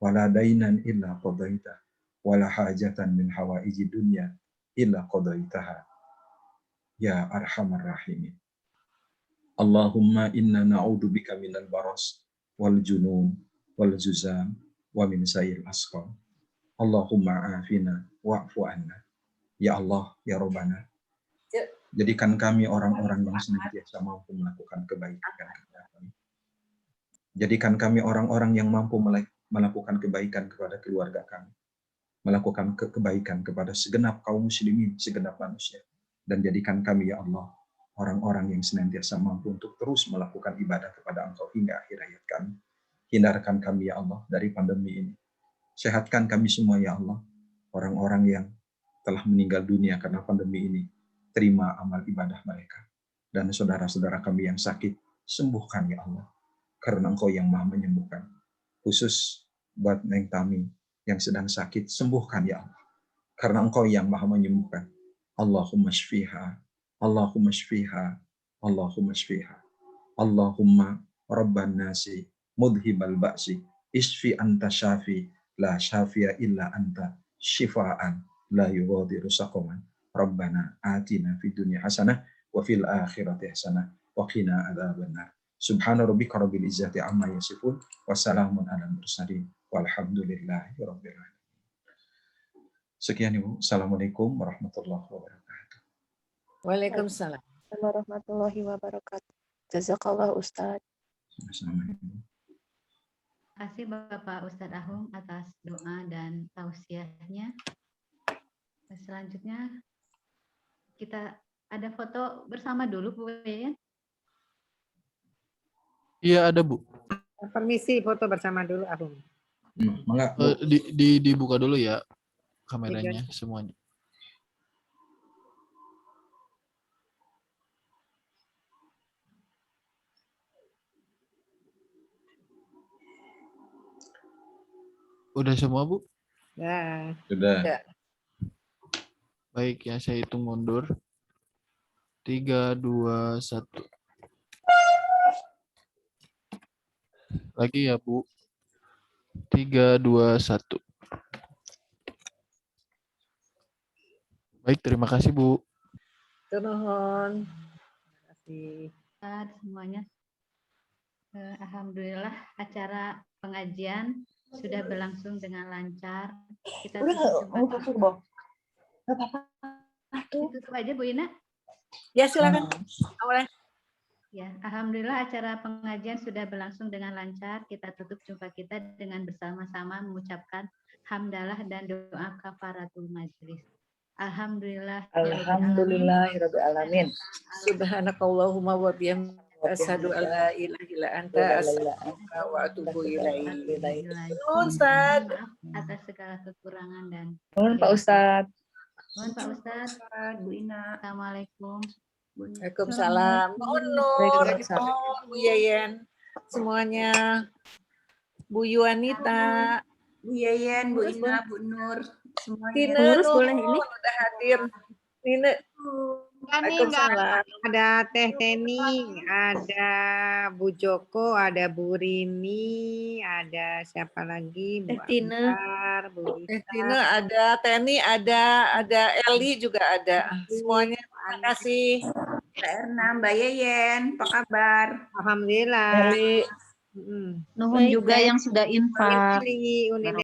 wa la dainan illa qadaitah wa la hajatan min hawaiji dunya illa qadaitaha ya arhamar rahimin. Allahumma inna na'udzubika minal baras wal junun wal juzam wa min sayil asqam. Allahumma afina wa'fu anna. Ya Allah, ya Rabbana, jadikan kami orang-orang yang senantiasa mampu melakukan kebaikan kepada kami. Jadikan kami orang-orang yang mampu melakukan kebaikan kepada keluarga kami. Melakukan kebaikan kepada segenap kaum muslimin, segenap manusia. Dan jadikan kami, ya Allah, orang-orang yang senantiasa mampu untuk terus melakukan ibadah kepada Engkau hingga akhir hayat kami. Hindarkan kami, ya Allah, dari pandemi ini. Sehatkan kami semua, ya Allah. Orang-orang yang telah meninggal dunia karena pandemi ini, terima amal ibadah mereka. Dan saudara-saudara kami yang sakit, sembuhkan ya Allah. Karena Engkau yang maha menyembuhkan. Khusus buat Neng Tami yang sedang sakit, sembuhkan ya Allah. Karena Engkau yang maha menyembuhkan. Allahumma shfiha, Allahumma shfiha, Allahumma shfiha. Allahumma rabban nasi, mudhibal ba'si, isfi anta syafi, la syafiya illa anta, syifaan, la yughadiru saqaman. Rabbana atina fid dunya hasanah wa fil akhirati hasanah wa qina adzabannar. Subhana rabbika rabbil izzati amma yasifun wa salamun alal mursalin Walhamdulillahirabbil alamin. Sekian Ibu. Assalamualaikum warahmatullahi wabarakatuh. Waalaikumsalam. Warahmatullahi wabarakatuh. Jazakallah Ustadz. Sama-sama Ibu. Terima kasih Bapak Ustadz Ahung atas doa dan tausiahnya. Selanjutnya kita ada foto bersama dulu Bu ya. Iya ada Bu. Permisi foto bersama dulu, Ahung. Mangga, Bu. Dibuka dulu ya kameranya semuanya. Udah semua Bu? Ya. Sudah. Ya. Baik ya, saya hitung mundur. 3, 2, 1. Lagi ya Bu. 3, 2, 1. Baik, terima kasih Bu. Turun. Terima kasih. Semuanya. Alhamdulillah acara pengajian sudah berlangsung dengan lancar. Kita tutup aja Bu Ina. Ya silakan. Boleh. Ya, alhamdulillah acara pengajian sudah berlangsung dengan lancar. Kita tutup jumpa kita dengan bersama-sama mengucapkan hamdalah dan doa kafaratul majlis. Alhamdulillahirabbil alamin. Subhanakallahumma wa bihamdika asyhadu an la ilaha illa anta astaghfiruka wa atubu ilaik. Ustaz. Maaf atas segala kekurangan dan Pak Ustadz. mohon Pak Ustadz. Bu Ina. Assalamualaikum. Waalaikumsalam. Bu Nur, Bu Yeyen, semuanya. Bu Yuanita, Bu Yeyen, Bu Ina, Bu Nur, semuanya. Tina, boleh ini udah hadir. Tina. Waalaikumsalam. Ada Teh Teni, ada Bu Joko, ada Bu Rini, ada siapa lagi? Bu Anwar, Bu Lisa. Tina ada, Teni ada Eli juga ada. Semuanya terima kasih. Mbak Erna, Mbak Yeyen, apa kabar? Alhamdulillah. Nuhun juga yang sudah infak. Uni